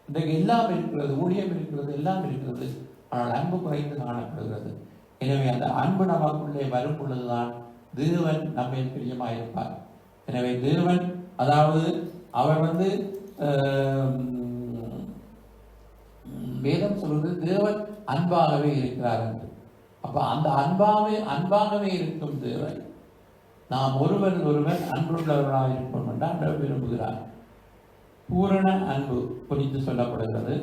இன்றைக்கு எல்லாம் இருக்கிறது, ஊழியம் இருக்கிறது, எல்லாம் இருக்கிறது, ஆனால் அன்பு குறைந்து காணப்படுகிறது. எனவே அந்த அன்பு நமக்குள்ளே வரும் பொழுதுதான் தேவன் நம்மை பிரியமாயிருப்பார். எனவே தேவன், அதாவது அவர் வந்து வேதம் சொல்வது தேவன் அன்பாகவே இருக்கிறார் என்று. அப்ப அந்த அன்பாகவே இருக்கும் தேவன் நாம் ஒருவர் ஒருவர் அன்புள்ளவர்களாக இருப்போம் என்று ஆண்டவர் விரும்புகிறார். பூரண அன்பு குறித்து சொல்லப்படுகிறது.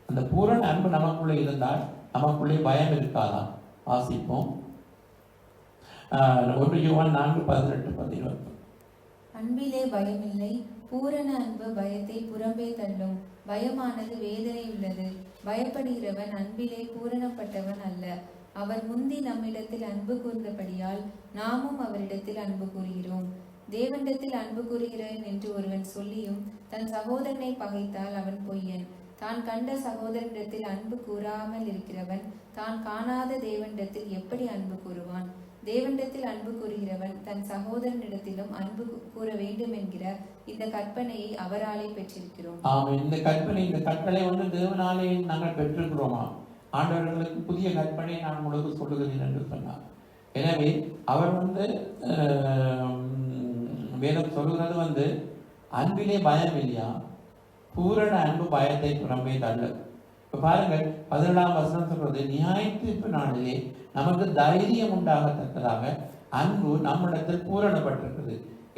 அந்த பூரண அன்பு நமக்குள்ளே இருந்தால் நமக்குள்ளே பயம் இருக்காதான். வாசிப்போம் 1 யோவான் 4:18-19.
அன்பிலே பயமில்லை, பூரண அன்பு பயத்தை புறம்பே தள்ளும். பயமானது வேதனை உள்ளது. பயப்படுகிறவன் அன்பிலே பூரணப்பட்டவன் அல்ல. அவர் முந்தி நம்மிடத்தில் அன்பு கூர்ந்தபடியால் நாமும் அவரிடத்தில் அன்பு கூறுகிறோம். தேவனிடத்தில் அன்பு கூறுகிறேன் என்று ஒருவன் சொல்லியும் தன் சகோதரனை பகைத்தால் அவன் பொய்யன். தான் கண்ட சகோதரனிடத்தில் அன்பு கூறாமல் இருக்கிறவன் தான் காணாத தேவனிடத்தில் எப்படி அன்பு கூறுவான்? தேவனிடத்தில் அன்பு கூறுகிறவன் தன் சகோதரனிடத்திலும் அன்பு கூற வேண்டும் என்கிற இந்த கற்பனையை அவராலே பெற்றிருக்கிறோம்.
இந்த கற்பனை வந்து தேவனாலே நாங்கள் பெற்றிருக்கிறோமா? ஆண்டவர்களுக்கு புதிய கற்பனை நான் உங்களுக்கு சொல்லுகிறேன் என்று சொன்னார். எனவே அவர் வந்து வேதம் சொல்லுகிறது வந்து அன்பிலே பயம் இல்லையா, பூரண அன்பு பயத்தை புறம்பே தள்ளு. இப்ப பாருங்கள் 17ஆம் வசனம் சொல்றது, நியாயத்தீர்ப்பு நாளிலே நமக்கு தைரியம் உண்டாகத்தக்கதாக அன்பு நம்மிடத்தில் பூரணப்பட்டிருக்கிறது.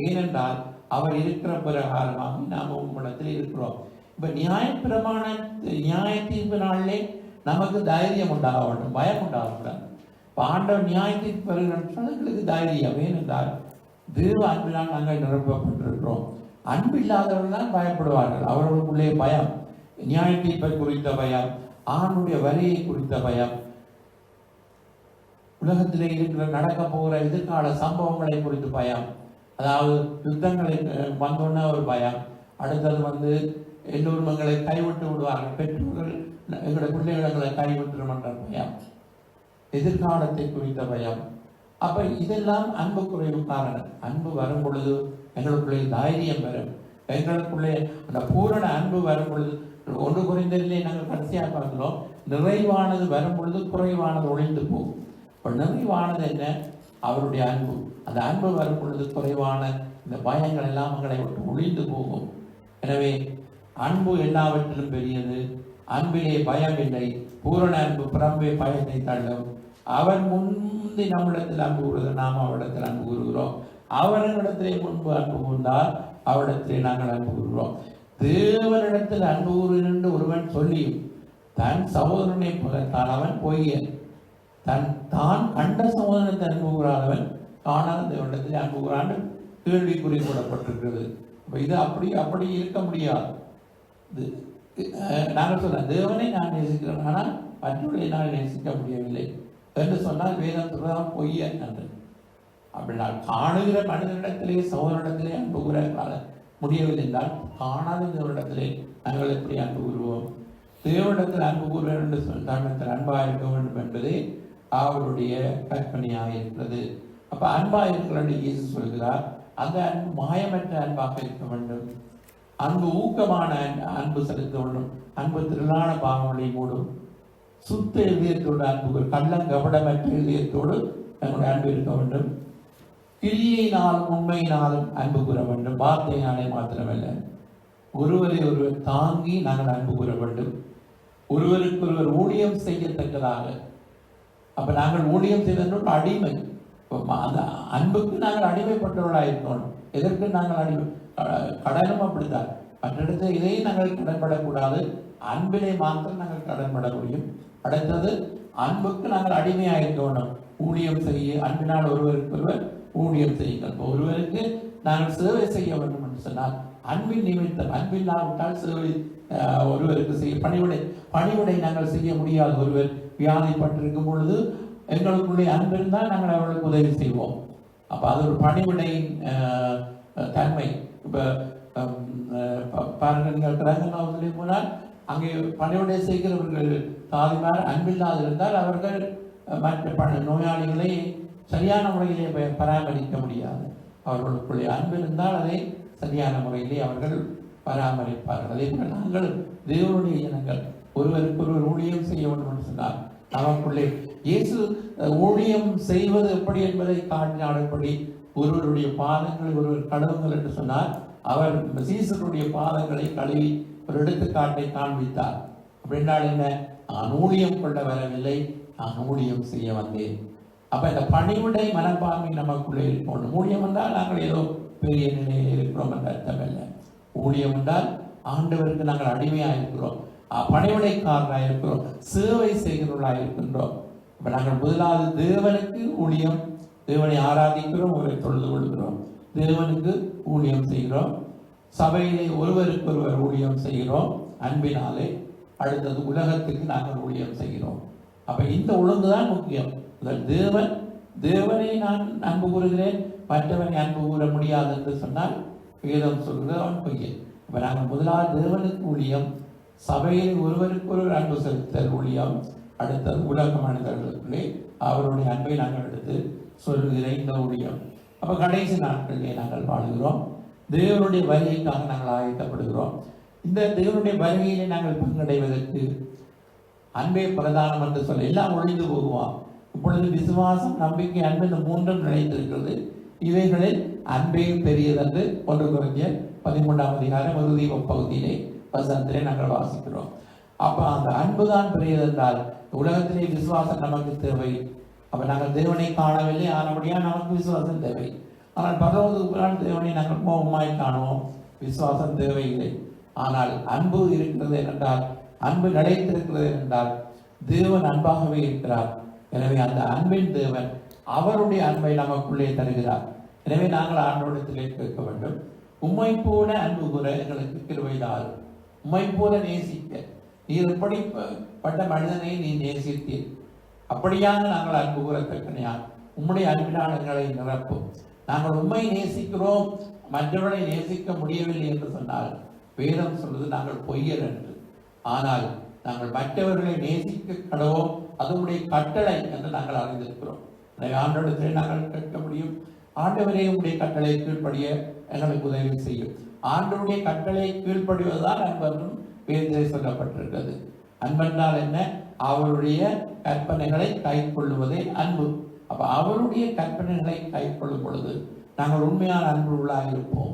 ஏனென்றால் அவர் இருக்கிற பிரகாரமாக நாம் உம்மிடத்தில் இருக்கிறோம். இப்ப நியாய தீர்ப்பு நாளிலே நமக்கு தைரியம் உண்டாக வேண்டும், பயம் உண்டாகக்கூடாது. இப்ப ஆண்டவர் நியாய தீர்ப்பு எங்களுக்கு தைரியம். ஏனென்றால் தேவ அன்பினால் நாங்கள் நிரப்பப்பட்டிருக்கிறோம். அன்பு இல்லாதவர்கள் தான் பயப்படுவார்கள். அவர்களுக்குள்ளே பயம், நியாய தீர்ப்பை குறித்த பயம், ஆணுடைய வரியை குறித்த பயம், உலகத்திலே இருக்கிற நடக்க போகிற எதிர்கால சம்பவங்களை குறித்து பயம், அதாவது யுத்தங்களை வந்தோன்ன ஒரு பயம், அடுத்தது வந்து எல்லோரும் எங்களை கைவிட்டு விடுவார்கள், பெற்றோர்கள் எங்களுடைய பிள்ளைகளை கைவிட்டுரும் என்ற பயம், எதிர்காலத்தை குறித்த பயம். அப்ப இதெல்லாம் அன்பு குறைவு காரணம். அன்பு வரும் பொழுது எங்களுக்குள்ளே தைரியம் வரும், எங்களுக்குள்ளே அந்த பூரண அன்பு வரும் பொழுது 1 கொரிந்தியரிலே நாங்கள் கடைசியாக பார்க்கிறோம், நிறைவானது வரும் பொழுது குறைவானது ஒழிந்து போகும். இப்போ நிறைவானது என்ன? அவருடைய அன்பு. அந்த அன்பு வரும் பொழுது குறைவான இந்த பயங்கள் எல்லாம் எங்களை விட்டு ஒழிந்து போகும். எனவே அன்பு எல்லாவற்றிலும் பெரியது. அன்பிலே பயம் இல்லை. பூரண அன்பு புறம்பே பயத்தை தள்ளும். அவர் முந்தி நம்மிடத்தில் அன்பு கூறுவது, நாம் அவரிடத்தில் அன்பு கூறுகிறோம். அவரிடத்திலே முன்பு அன்பு கூர்ந்தால் அவரிடத்திலே நாங்கள் அன்பு கூறுகிறோம். தேவனிடத்தில் அன்பு கூறுகிறேன் என்று ஒருவன் சொல்லியும் தன் சகோதரனை புகழ்ந்தால் அவன் பொய்யன். தான் கண்ட சகோதரத்தை அன்பு கூறாதவன் காணாத தேவனிடத்தில் அன்பு கூறான்னு கேள்விக்குறி கூறப்பட்டிருக்கிறது. இது அப்படி இருக்க முடியாது. நாங்கள் சொல்ல தேவனை நான் நேசிக்கிறோம், ஆனால் மற்றவர்களை நான் நேசிக்க முடியவில்லை. என்று சொன்னால் வேதம் சொல்றதான் பொய்யன் என்று. அப்படின்னா காணுகிற மனிதனிடத்திலே சகோதரிடத்திலே அன்பு கூற முடியவில்லை என்றால் காணாதவரிடத்திலே நாங்கள் எப்படி அன்பு கூறுவோம்? தேவனிடத்தில் அன்பு கூற வேண்டும் என்று சொன்னால் அன்பாக இருக்க வேண்டும் என்பதே அவருடைய கற்பனையாக இருக்கிறது. அப்ப அன்பாக இருக்கிற இயேசு சொல்கிறார், அந்த அன்பு மாயமற்ற அன்பாக இருக்க வேண்டும். அன்பு ஊக்கமான அன்பு செலுத்த வேண்டும். அன்பு திரளான பாவங்களை மூடும். சுத்த இதயத்தோடு அன்பு, கள்ளங்கபடமற்ற இதயத்தோடு நம்முடைய அன்பு இருக்க வேண்டும். கிரியையினாலும் உண்மையினாலும் அன்பு கூற வேண்டும். வார்த்தையினாலே மாத்திரமல்ல, ஒருவரை ஒருவர் தாங்கி நாங்கள் அன்பு கூற வேண்டும். ஒருவருக்கு ஒருவர் ஊழியம் செய்யத்தக்கதாக. அப்ப நாங்கள் ஊழியம் செய்வதற்கு அடிமை. அந்த அன்புக்கு நாங்கள் அடிமைப்பட்டவர்களாக இருக்கணும். எதற்கு நாங்கள் அடிமை? கடனும் அப்படித்தான். மற்ற இடத்துல இதையும் நாங்கள் கடன்படக்கூடாது. அன்பிலே மாத்திரம் நாங்கள் கடன்பட முடியும். அடுத்தது, அன்புக்கு நாங்கள் அடிமையாக இருக்க வேண்டும். ஊழியம் செய்ய அன்பினால் ஒருவருக்கு ஒருவர் ஊழியம் செய்யுங்கள். இப்போ ஒருவருக்கு நாங்கள் சேவை செய்ய வேண்டும் என்று சொன்னால் அன்பின் நிமித்தம், அன்பில்லாவிட்டால் சேவை ஒருவருக்கு செய்ய பணிவிடை நாங்கள் செய்ய முடியாது. ஒருவர் வியாதிப்பட்டிருக்கும் பொழுது எங்களுக்குள்ளே அன்பு இருந்தால் நாங்கள் அவர்களுக்கு உதவி செய்வோம். அப்போ அது ஒரு பணிவிடையின் தன்மை. இப்போ பாருங்கள், நீங்கள் கிரகணத்திலே போனால் அங்கே பணிவிடை செய்கிறவர்கள் தாதிமார் அன்பில்லாது இருந்தால் அவர்கள் மற்ற நோயாளிகளை சரியான முறையிலே பராமரிக்க முடியாது. அவர்களுக்குள்ளே அன்பு இருந்தால் அதை சரியான முறையிலே அவர்கள் பராமரிப்பார்கள். அதே போல நாங்கள் தேவனுடைய இனங்கள் ஒருவருக்கு ஒருவர் ஊழியம் செய்ய வேண்டும் என்று சொன்னார். நமக்குள்ளே இயேசு ஊழியம் செய்வது எப்படி என்பதை காட்டினாடபடி ஒருவருடைய பாதங்களை ஒருவர் கழுவுங்கள் என்று சொன்னார். அவர் சீசருடைய பாதங்களை கழுவி ஒரு எடுத்துக்காட்டை காண்பித்தார். அப்படின்னால் என்ன? நான் ஊழியம் கொள்ள வரவில்லை, நான் ஊழியம் செய்ய வந்தேன். அப்ப இந்த பணிவிடை மனப்பான்மை நமக்குள்ளே இருக்கணும். ஊழியம் என்றால் நாங்கள் ஏதோ பெரிய நிலையில் இருக்கிறோம் என்ற அர்த்தம் இல்லை. ஊழியம் என்றால் ஆண்டவருக்கு நாங்கள் அடிமையாக இருக்கிறோம், பணிவிடைக்காரராக இருக்கிறோம், சேவை செய்கிறவர்களாக இருக்கின்றோம். இப்ப நாங்கள் முதலாவது தேவனுக்கு ஊழியம், தேவனை ஆராதிக்கிறோம், அவரை தொழுது கொள்கிறோம், தேவனுக்கு ஊழியம் செய்கிறோம், சபையிலே ஒருவருக்கு ஒருவர் ஊழியம் செய்கிறோம் அன்பினாலே. அடுத்தது உலகத்துக்கு நாங்கள் ஊழியம் செய்கிறோம். அப்ப இந்த ஒழுங்குதான் முக்கியம். தேவனை நான் அன்பு கூறுகிறேன், மற்றவனை அன்பு கூற முடியாது என்று சொன்னால் வேதம் சொல்கிறது அவன் பொய்யன். இப்ப நாங்கள் முதலாவது தேவனுக்கு ஊழியம், சபையில் ஒருவருக்கு ஒருவர் அன்பு செலுத்தல் ஊழியம், அடுத்தது உலக மனிதர்களுக்குள்ளே அவருடைய அன்பை நாங்கள் எடுத்து சொல்லுகிற இந்த ஊழியம். அப்ப கடைசி நாட்களிலே நாங்கள் வாழுகிறோம். தேவனுடைய வருகைக்காக நாங்கள் ஆயத்தப்படுகிறோம். இந்த தேவனுடைய வருகையிலே நாங்கள் பங்கடைவதற்கு அன்பே பிரதானம் என்று சொல்ல எல்லாம் ஒழிந்து போகுவான். இப்பொழுது விசுவாசம், நம்பிக்கை, அன்பு இந்த மூன்றும் நிலைத்திருக்கிறது. இவைகளில் அன்பே பெரியதென்று 1 கொரிந்தியர் 13ஆம் அதிகாரம் இறுதி பகுதியிலே வசனத்திலே நாங்கள் வாசிக்கிறோம். அப்ப அந்த அன்புதான் பெரியதென்றால் உலகத்திலே விசுவாசம் நமக்கு தேவை. அப்ப நாங்கள் தேவனை காணவில்லை, ஆனபடியா நமக்கு விசுவாசம் தேவை. ஆனால் பரலோகத்துக்கு தேவனை நாங்கள் மோகமாய் காணுவோம், விசுவாசம் தேவையில்லை. ஆனால் அன்பு இருக்கிறது என்றால், அன்பு நிலைத்திருக்கிறது என்றால் தேவன் அன்பாகவே இருக்கிறார். எனவே அந்த அன்பின் தேவன் அவருடைய அன்பை நமக்குள்ளே தருகிறார். எனவே நாங்கள் ஆண்டவரிடத்திலே கேட்க வேண்டும், உம்மை போல அன்பு கூற எங்களுக்கு கிருபை தாரும், உம்மை போல நேசிக்க நீர் எப்படிப்பட்ட மனிதனை நீ நேசித்தீர், அப்படியாக நாங்கள் அன்பு கூறத்தக்கனையால் உம்முடைய அன்பினால் எங்களை நிரப்பும். நாங்கள் உம்மை நேசிக்கிறோம், மற்றவர்களை நேசிக்க முடியவில்லை என்று சொன்னால் வேதம் சொல்வது நாங்கள் பொய்யர் என்று. ஆனால் நாங்கள் மற்றவர்களை நேசிக்க கடவோம், அதனுடைய கட்டளை என்று நாங்கள் அறிந்திருக்கிறோம். ஆண்டவரிடத்திலே நாங்கள் கேட்க முடியும், ஆண்டவரே உடைய கட்டளை கீழ்ப்படிய எங்களுக்கு உதவி செய்யும். ஆண்டவருடைய கட்டளை கீழ்ப்படிவதுதான் அன்பென்றும் வேதத்திலே சொல்லப்பட்டிருக்கிறது. அன்பென்றால் என்ன? அவருடைய கற்பனைகளை கை கொள்ளுவதே அன்பு. அப்ப அவருடைய கற்பனைகளை கை கொள்ளும் பொழுது நாங்கள் உண்மையான அன்பு உள்ளாக இருப்போம்.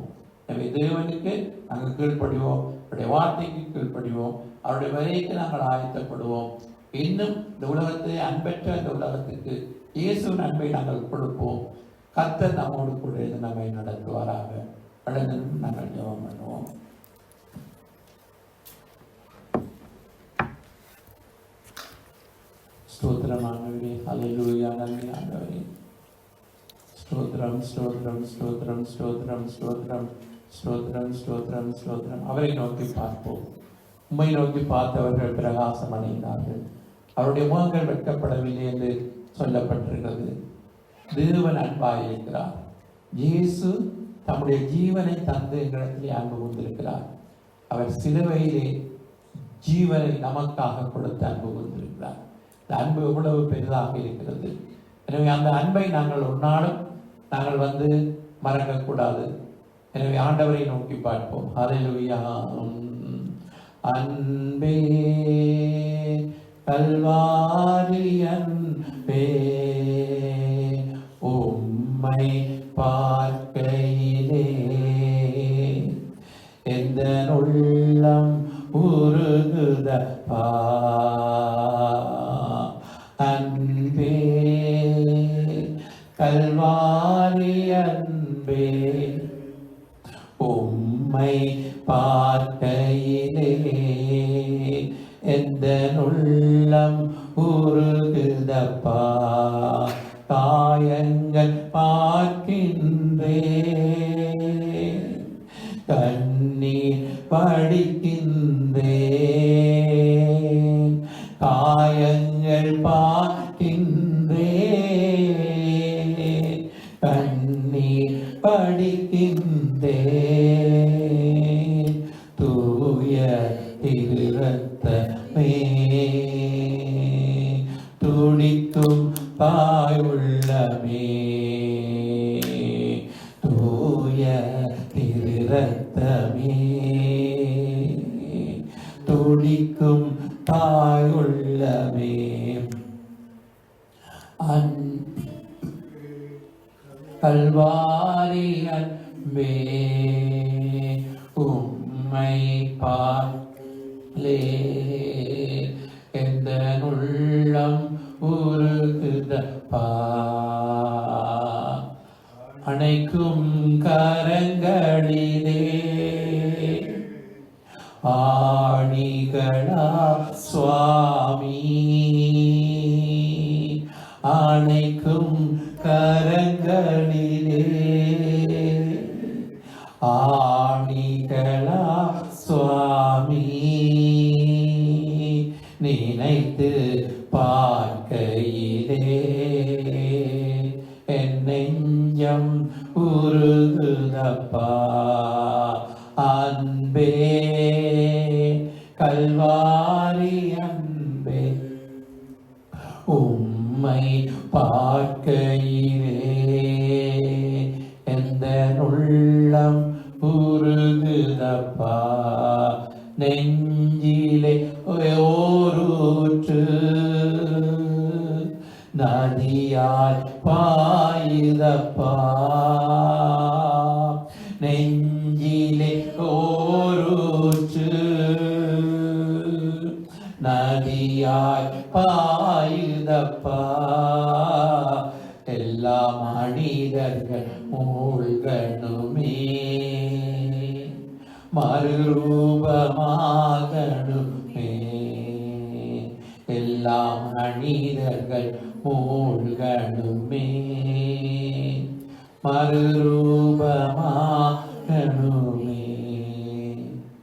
எனவே தேவனுக்கு நாங்கள் கீழ்ப்படிவோம், அவருடைய வார்த்தைக்கு கீழ்ப்படிவோம், அவருடைய வரைக்கு நாங்கள் ஆயத்தப்படுவோம். இன்னும் இந்த உலகத்திலே அன்பற்ற இந்த உலகத்துக்கு இயேசுவின் அன்பை நாங்கள் கொடுப்போம். கர்த்தர் நம்மோடு கூட இருந்து நம்மை நடத்துவாராக. கடந்து நாங்கள் ஜெபம் பண்ணுவோம். ஸ்தோத்திரம் ஆண்டவரே, ஹல்லேலூயா, நன்றி ஆண்டவரே. ஸ்தோத்திரம் ஸ்தோத்திரம் ஸ்தோத்திரம் ஸ்தோத்திரம் ஸ்தோத்திரம் ஸ்தோத்திரம் ஸ்தோத்திரம் ஸ்தோத்திரம். அவரை நோக்கி பார்ப்போம். உம்மை நோக்கி பார்த்தவர்கள் பிரகாசம் அடைந்தார்கள், அவருடைய முகங்கள் வெட்கப்படவில்லை என்று சொல்லப்பட்டிருக்கிறது. தேவன் அன்பாய் இருக்கிறார். இயேசு தம்முடைய ஜீவனை தந்து எங்களிடத்திலே அன்பு கொண்டிருக்கிறார். அவர் சிலுவையிலே ஜீவனை நமக்காக கொடுத்து அன்பு கொண்டிருக்கிறார். இந்த அன்பு எவ்வளவு பெரிதாக இருக்கிறது. எனவே அந்த அன்பை நாங்கள் ஒரு நாளும் நாங்கள் மறக்கக்கூடாது. எனவே ஆண்டவரை நோக்கி பார்ப்போம். ஹல்லேலூயா. அன்பே கல்வாரி அன்பே, உம்மை பார்க்கையிலே எந்த உள்ளம் உருகுதப்பா. அன்பே கல்வாரி அன்பே, உம்மை பார்க்கையிலே எந்த உள்ளம் உருகுதப்பா. காயங்கள் பார்க்கின்றேன், கண்ணீர் படிக்கின்றேன். காயங்கள் பார்க்கின்றேன், கண்ணீர் படிக்கின்றேன். தூய திருரத்தமே துடிக்கும் தாய் உள்ளமே, தூய திருரத்தமே துடிக்கும் தாய் உள்ளமே. கல்வாரி அன்பே, உம்மை பார்லே எந்த உள்ளம் உருகுதப்பா. அணைக்கும் கரங்களிலே ஆணிகளா சுவாமி, அணைக்கும் கரங்களிலே ஆணிகளா சுவாமி. நினைத்து பார்க்கையிலே என் நெஞ்சம் உருகுதப்பா. அன்பே கல்வாரி அன்பே, உம்மை பார்க்கையிலே எந்த உள்ளம் உருகுதப்பா. நெஞ்சிலே ஓரூற்று நதியாய் பாயுதப்பா. நெஞ்சிலே ஓரூற்று நதியாய் பாயுதப்பா. எல்லா மனிதர்கள் மூழ்கணுமே, மறுரூபமாகணுமே. எல்லா மனிதர்கள் மூழ்கணுமே, மறுரூபமாகணுமே.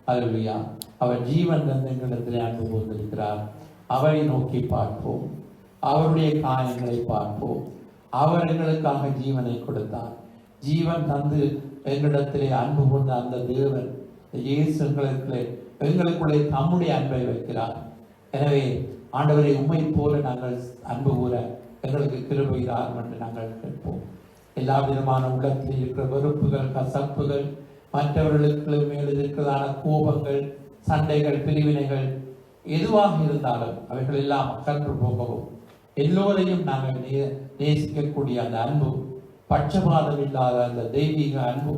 அல்லேலூயா. அவர் ஜீவன் தந்தங்களிடத்திலே அன்பு கொண்டிருக்கிறார். அவரை நோக்கி பார்ப்போம், அவருடைய காயங்களை பார்ப்போம். அவர் எங்களுக்காக ஜீவனை கொடுத்தார். ஜீவன் தந்து எங்களிடத்திலே அன்பு கொண்ட அந்த தேவன் இயேசு எங்களுக்குள்ளே தம்முடைய அன்பை வைக்கிறார். எனவே ஆண்டவரை உம்மை போல நாங்கள் அன்பு கூற எங்களுக்கு கிருபையார் என்று நாங்கள் கேட்போம். எல்லா விதமான உள்ளத்தில் இருக்கிற வெறுப்புகள், கசப்புகள், மற்றவர்களுக்கு மேல் இருக்கிறதான கோபங்கள், சண்டைகள், பிரிவினைகள் எதுவாக இருந்தாலும் அவைகள் எல்லாம் அகன்று போகவும் எல்லோரையும் நாங்கள் நேசிக்கக்கூடிய அந்த அன்பு, பட்சபாதம் இல்லாத அந்த தெய்வீக அன்பு,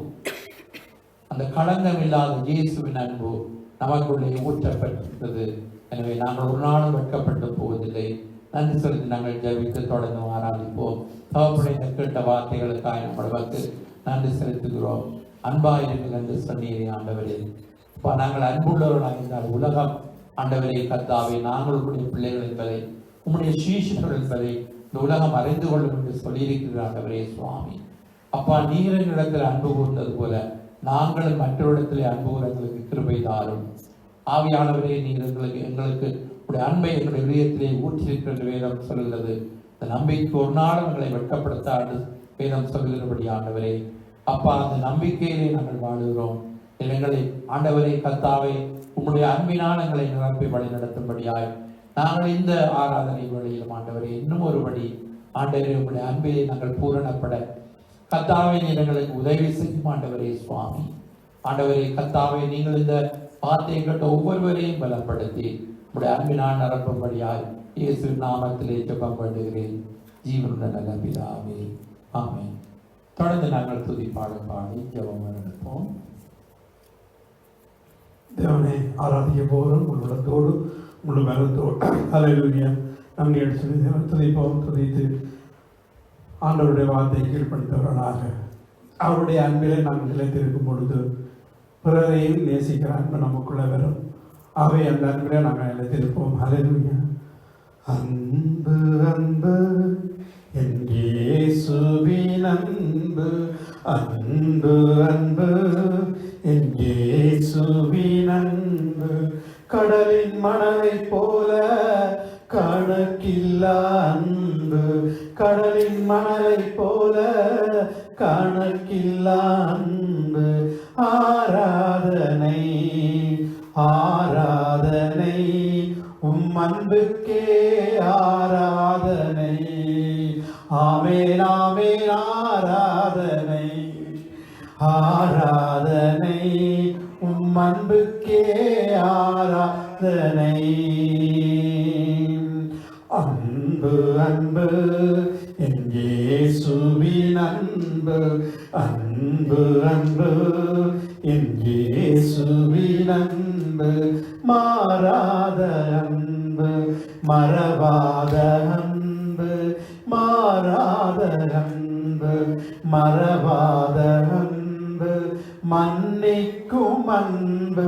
அந்த களங்கம் இல்லாத இயேசுவின் அன்பு நமக்குள்ளே ஊற்றப்பட்டிருக்கிறது. எனவே நாங்கள் ஒரு நாளும் வெட்கப்பட்டு போவதில்லை. நன்றி சொல்லி நாங்கள் ஜெபித்து தொடர்ந்து ஆராதிப்போம். தகப்பனை கேட்ட வார்த்தைகளுக்காக நம்மளுக்கு நன்றி செலுத்துகிறோம். அன்பாயிருங்கள் என்று சொன்னீரே ஆண்டவரே. நாங்கள் அன்புள்ளவர்களாக இருந்தால் உலகம் ஆண்டவரே கர்த்தாவே நாங்கள் உங்களுடைய பிள்ளைகள் என்பதை, உங்களுடைய சீஷர்கள் என்பதை இந்த உலகம் அறிந்து கொள்ளும் என்று சொல்லியிருக்கிற ஆண்டவரே சுவாமி. அப்பா, நீரின் இடத்தில் அன்பு கூர்ந்தது போல நாங்களும் மற்றொரு அன்பு எங்களுக்கு கிருபை தாரும். ஆவியானவரே, நீர் எங்களுக்கு உடைய அன்பை எங்களுடைய இதயத்திலே ஊற்றிருக்கின்ற வேதம் சொல்கிறது. இந்த இந்த நம்பிக்கை ஒரு நாளும் எங்களை வெட்கப்படுத்தாது வேதம் சொல்லுகிறபடி ஆண்டவரே அப்பா, அந்த நம்பிக்கையிலே நாங்கள் வாழுகிறோம். எங்களை ஆண்டவரே கர்த்தாவே உம்முடைய அன்பினால் எங்களை நிரப்பி வழி நடத்தும்படியாய் நாங்கள் இந்த ஆராதனை வழியிலும் ஆண்டவரே இன்னும் ஒருபடி ஆண்டவரே உங்களுடைய அன்பிலே நாங்கள் பூரணப்பட கர்த்தாவே நீர் எங்களுக்கு உதவி செய்யும் ஆண்டவரே சுவாமி. ஆண்டவரே கர்த்தாவே நீங்கள் இந்த வார்த்தையை கேட்ட ஒவ்வொருவரையும் பலப்படுத்தி உங்களுடைய அன்பினால் நிரப்பும்படியாய் இயேசு நாமத்திலே ஜெபம் பண்ணுகிறேன் ஜீவனுள்ள நல்ல பிதாவே, ஆமென். தொடர்ந்து நாங்கள் துதி பாடல் பாடி ஜெபம் நடப்போம்.
தேவனை ஆராதிக்க போதும் உள்ளத்தோடு முழு பலத்தோடு ஹல்லேலூயா நன்றி சொல்லி தேவன் துதிப்போம். துதித்து ஆண்டவருடைய வார்த்தையை கீழ்ப்படுத்தவர்களாக அவருடைய அன்பிலே நாம் நிலைத்திருக்கும் பொழுது பிறரையும் நேசிக்கிற அன்பு நமக்குள்ள வரும். அவை அந்த அன்பிலே நாங்கள் நிலைத்திருப்போம். ஹல்லேலூயா. அன்பு அன்பு என் இயேசுவின் அன்பு, அன்பு அன்பு என் இயேசுவின் அன்பு, கடலின் மணலை போல கணக்கில்லா அன்பு, கடலின் மணலை போல கணக்கில்லா அன்பு. ஆராதனை ஆராதனை உம் அன்புக்கே ஆராதனை. ஆமென் ஆமென் ஆராதனை ஆராதனை உம் அன்புக்கே ஆராதனை. அன்பு அன்பு என் இயேசுவின் அன்பு, அன்பு அன்பு என் இயேசுவின் அன்பு, மாறாத அன்பு மறவாத அன்பு, மாறாத அன்பு மறவாத அன்பு, மன்னிக்கும் அன்பு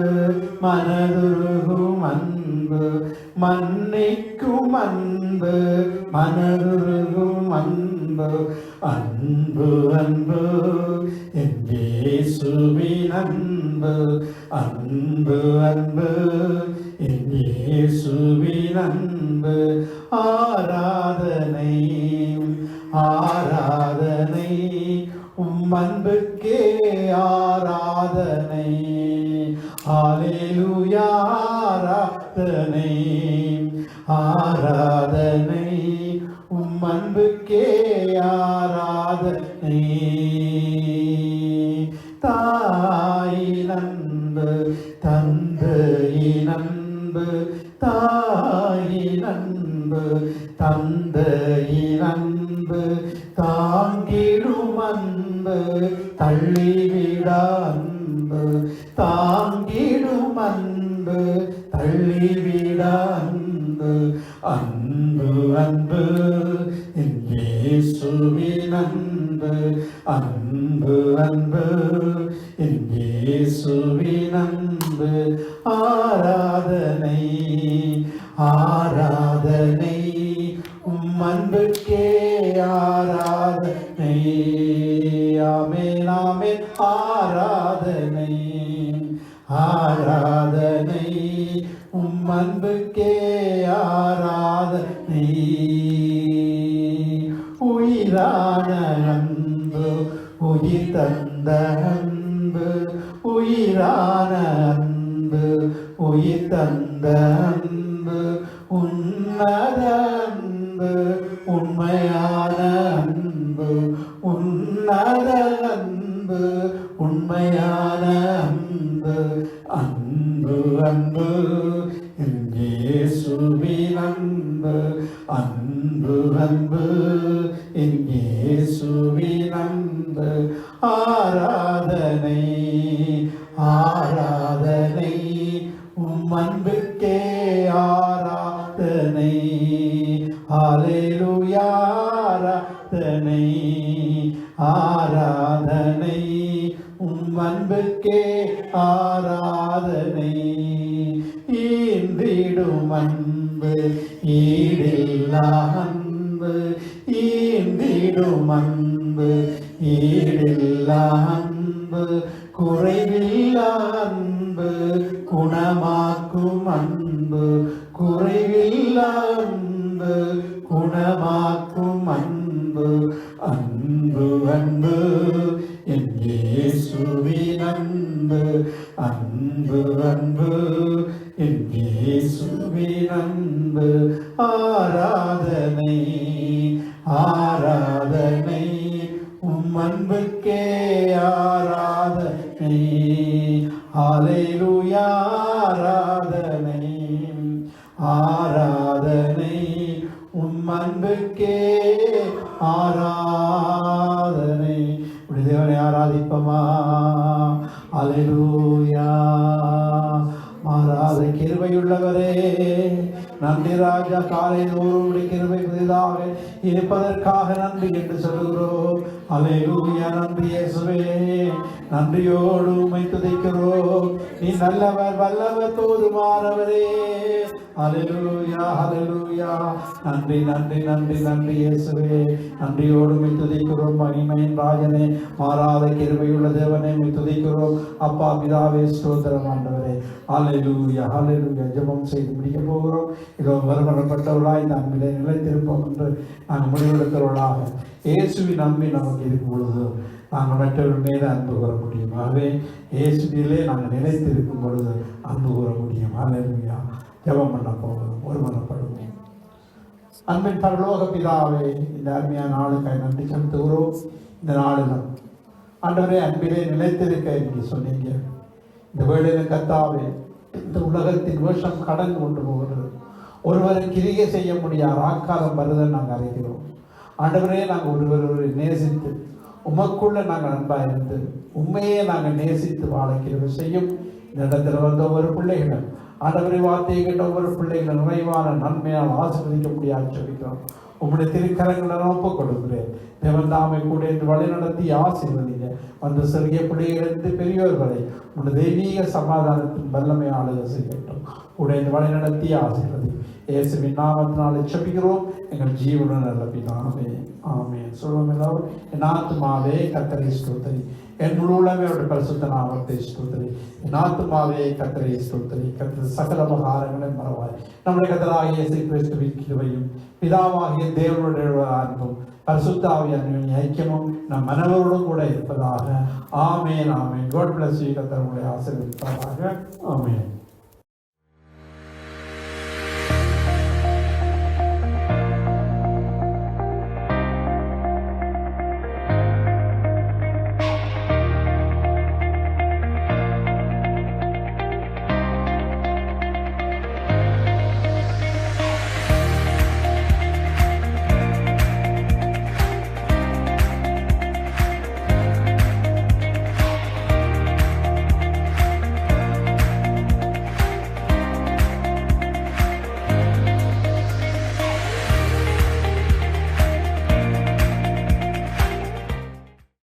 மனதுருகும் அன்பு, மன்னிக்கும் அன்பு மனதுருகும் அன்பு. அன்பு அன்பு என் இயேசுவின் அன்பு, அன்பு அன்பு என் இயேசுவின் அன்பு. ஆராதனை ஆராதனை உம் அன்புக்கே ஆராதனை. ஹல்லேலூயா ஆராதனை ஆராதனை உம் அன்புக்கே ஆராதனை. தாயின் அன்பு தந்தையின் அன்பு, தாயின் அன்பு தந்தையின் அன்பு, தாங்கிடும் அன்பு தள்ளிவிட அன்பு, தாங்கிடும் அன்பு தள்ளிவிட அன்பு. அன்பு அன்பு என் இயேசுவின் அன்பு, அன்பு அன்பு என் இயேசுவின் அன்பு. ஆராதனை ஆராதனை உம் அன்புக்கே ஆராதனை. ஆமென் ஆமென் ஆராதனை ஆராதனை உம் அன்புக்கே ஆராதனை. உயிரான அன்பு உயிர் தந்த அன்பு, உயிரான அன்பு உயிர் தந்த அன்பு, உன்னத அன்பு உண்மையான அன்பு, உன்னத அன்பு உண்மையான அன்பு. அன்பு அன்பு என் இயேசுவின் அன்பு, அன்பு அன்பு என் இயேசுவின் அன்பு. ஆராதனை ஆராதனை உம் அன்புக்கே ஆராதனை. ஹல்லேலூயா ஆராதனை ஆராதனை உம் அன்புக்கே ஆராதனை. ஈந்திடும் அன்பு ஈடில்லா அன்பு, ஈந்திடும் அன்பு ஈடில்லா அன்பு, குறைவில்லா அன்பு குணமாக்கும் அன்பு, குறைவில்லா அன்பு குணமாக்கும் அன்பு அன்பு அன்பு என் இயேசுவின் அன்பு அன்பு அன்பு என் இயேசுவின் அன்பு. ஆராதனை ஆராதனை உம் அன்புக்கே ஆராதனை. ஹல்லேலூயா ஆராதனை ஆராதனை உம் அன்புக்கே ஆராதனை. இப்படி தேவனை ஆராதிப்போமா? ஹல்லேலூயா. மாறாத கிருபையுள்ளவரே நன்றி ராஜா. காலை தோறும் கிருபை புதிதாக இருப்பதற்காக நன்றி என்று சொல்கிறோம். ஹல்லேலூயா. நன்றி இயேசுவே. நன்றியோடு உம்மை துதிக்கிறோம். நீ நல்லவர் வல்லவர் போதுமானவரே. ஹல்லேலூயா ஹல்லேலூயா. நன்றி நன்றி நன்றி நன்றி இயேசுவே. நன்றியோடு உம்மை துதிக்கிறோம். மகிமையின் ராஜனே, மாறாத கிருபையுள்ள தேவனே உம்மை துதிக்கிறோம். அப்பா பிதாவே ஸ்தோத்திரம் ஆண்டவரே. ஹல்லேலூயா ஹல்லேலூயா. ஜெபம் செய்து முடிக்க போகிறோம். இதோ வரப்பட்டவர்களாய் இந்த அன்பிலே நிலைத்திருப்போம் என்று நாங்கள் முடிவெடுக்கிறவர்களாக இயேசுவின் அன்பை நமக்கு இருக்கும் பொழுது நாங்கள் மற்றவர்கள் மீது அன்பு கூற முடியும். ஆகவே இயேசுவிலே நாங்கள் நிலைத்திருக்கும் பொழுது அன்பு கூற முடியும். ஹல்லேலூயா. ஜெபம் பண்ண போகிறோம். ஒருமனப்படுவோம். அன்பின் பரலோக பிதாவே, இந்த அருமையான நாளுக்காய் நன்றி செலுத்துகிறோம். இந்த நாளிலும் ஆண்டவரே அன்பிலே நிலைத்திருக்க என்று சொன்னீங்க. இந்த வேளையிலும் கர்த்தாவே, இந்த உலகத்தின் வேஷம் கடந்து கொண்டு போகிறது. ஒருவரை கிரியை செய்ய முடியாத ஆக்காலம் வருதல் நாங்கள் அறிகிறோம். ஆண்டவரே, நாங்கள் ஒருவரை நேசித்து உமக்குள்ள நாங்கள் அன்பாக இருந்து உண்மையே நாங்கள் நேசித்து வாழ கிருபை செய்யும். இந்த இடத்துல வந்த ஒவ்வொரு பிள்ளைகளும் ஆண்டவரை வார்த்தையை கேட்ட ஒவ்வொரு பிள்ளைகளும் நிறைவான நன்மையால் ஆசீர்வதிக்க முடியாது சொல்லிக்கிறோம். உம்முடைய திருக்கரங்களை ஒப்புக் கொடுக்கிறேன். தேவன் தாமை கூட என்று வழி நடத்தி ஆசீர்வதிங்க. அந்த சிறிய பிள்ளைகளிலிருந்து பெரியோர் வரை உன்னுடைய தெய்வீக சமாதானத்தின் வல்லமை ஆளுகை செய்யட்டும். கூட இந்த வழி நடத்தி ஆசீர்வதி. இயேசுவின் நாமத்தினாலே ஜெபிக்கிறோம் எங்கள் ஜீவனுடன் நல்ல பிதாவே. ஆமென். சொல்லுவோம் எல்லாரும். என் ஆத்துமாவே கர்த்தரை ஸ்தோத்திரி, என் முழு உள்ளமே அவருடைய பரிசுத்த நாமத்தை ஸ்தோத்திரி. என் ஆத்துமாவே கர்த்தரை ஸ்தோத்திரி. கர்த்தர் சகல உபகாரங்களை மறவாய். நம்முடைய கர்த்தராகிய இயேசு கிறிஸ்துவின் கிருபையும் பிதாவாகிய தேவனுடைய அன்பும் பரிசுத்த ஆவியானவரின் ஐக்கியமும் நம் மனவரோடும் கூட இருப்பதாக. ஆமென் ஆமென். God bless you. கர்த்தர் உங்களை ஆசீர்வதிப்பாராக. ஆமென்.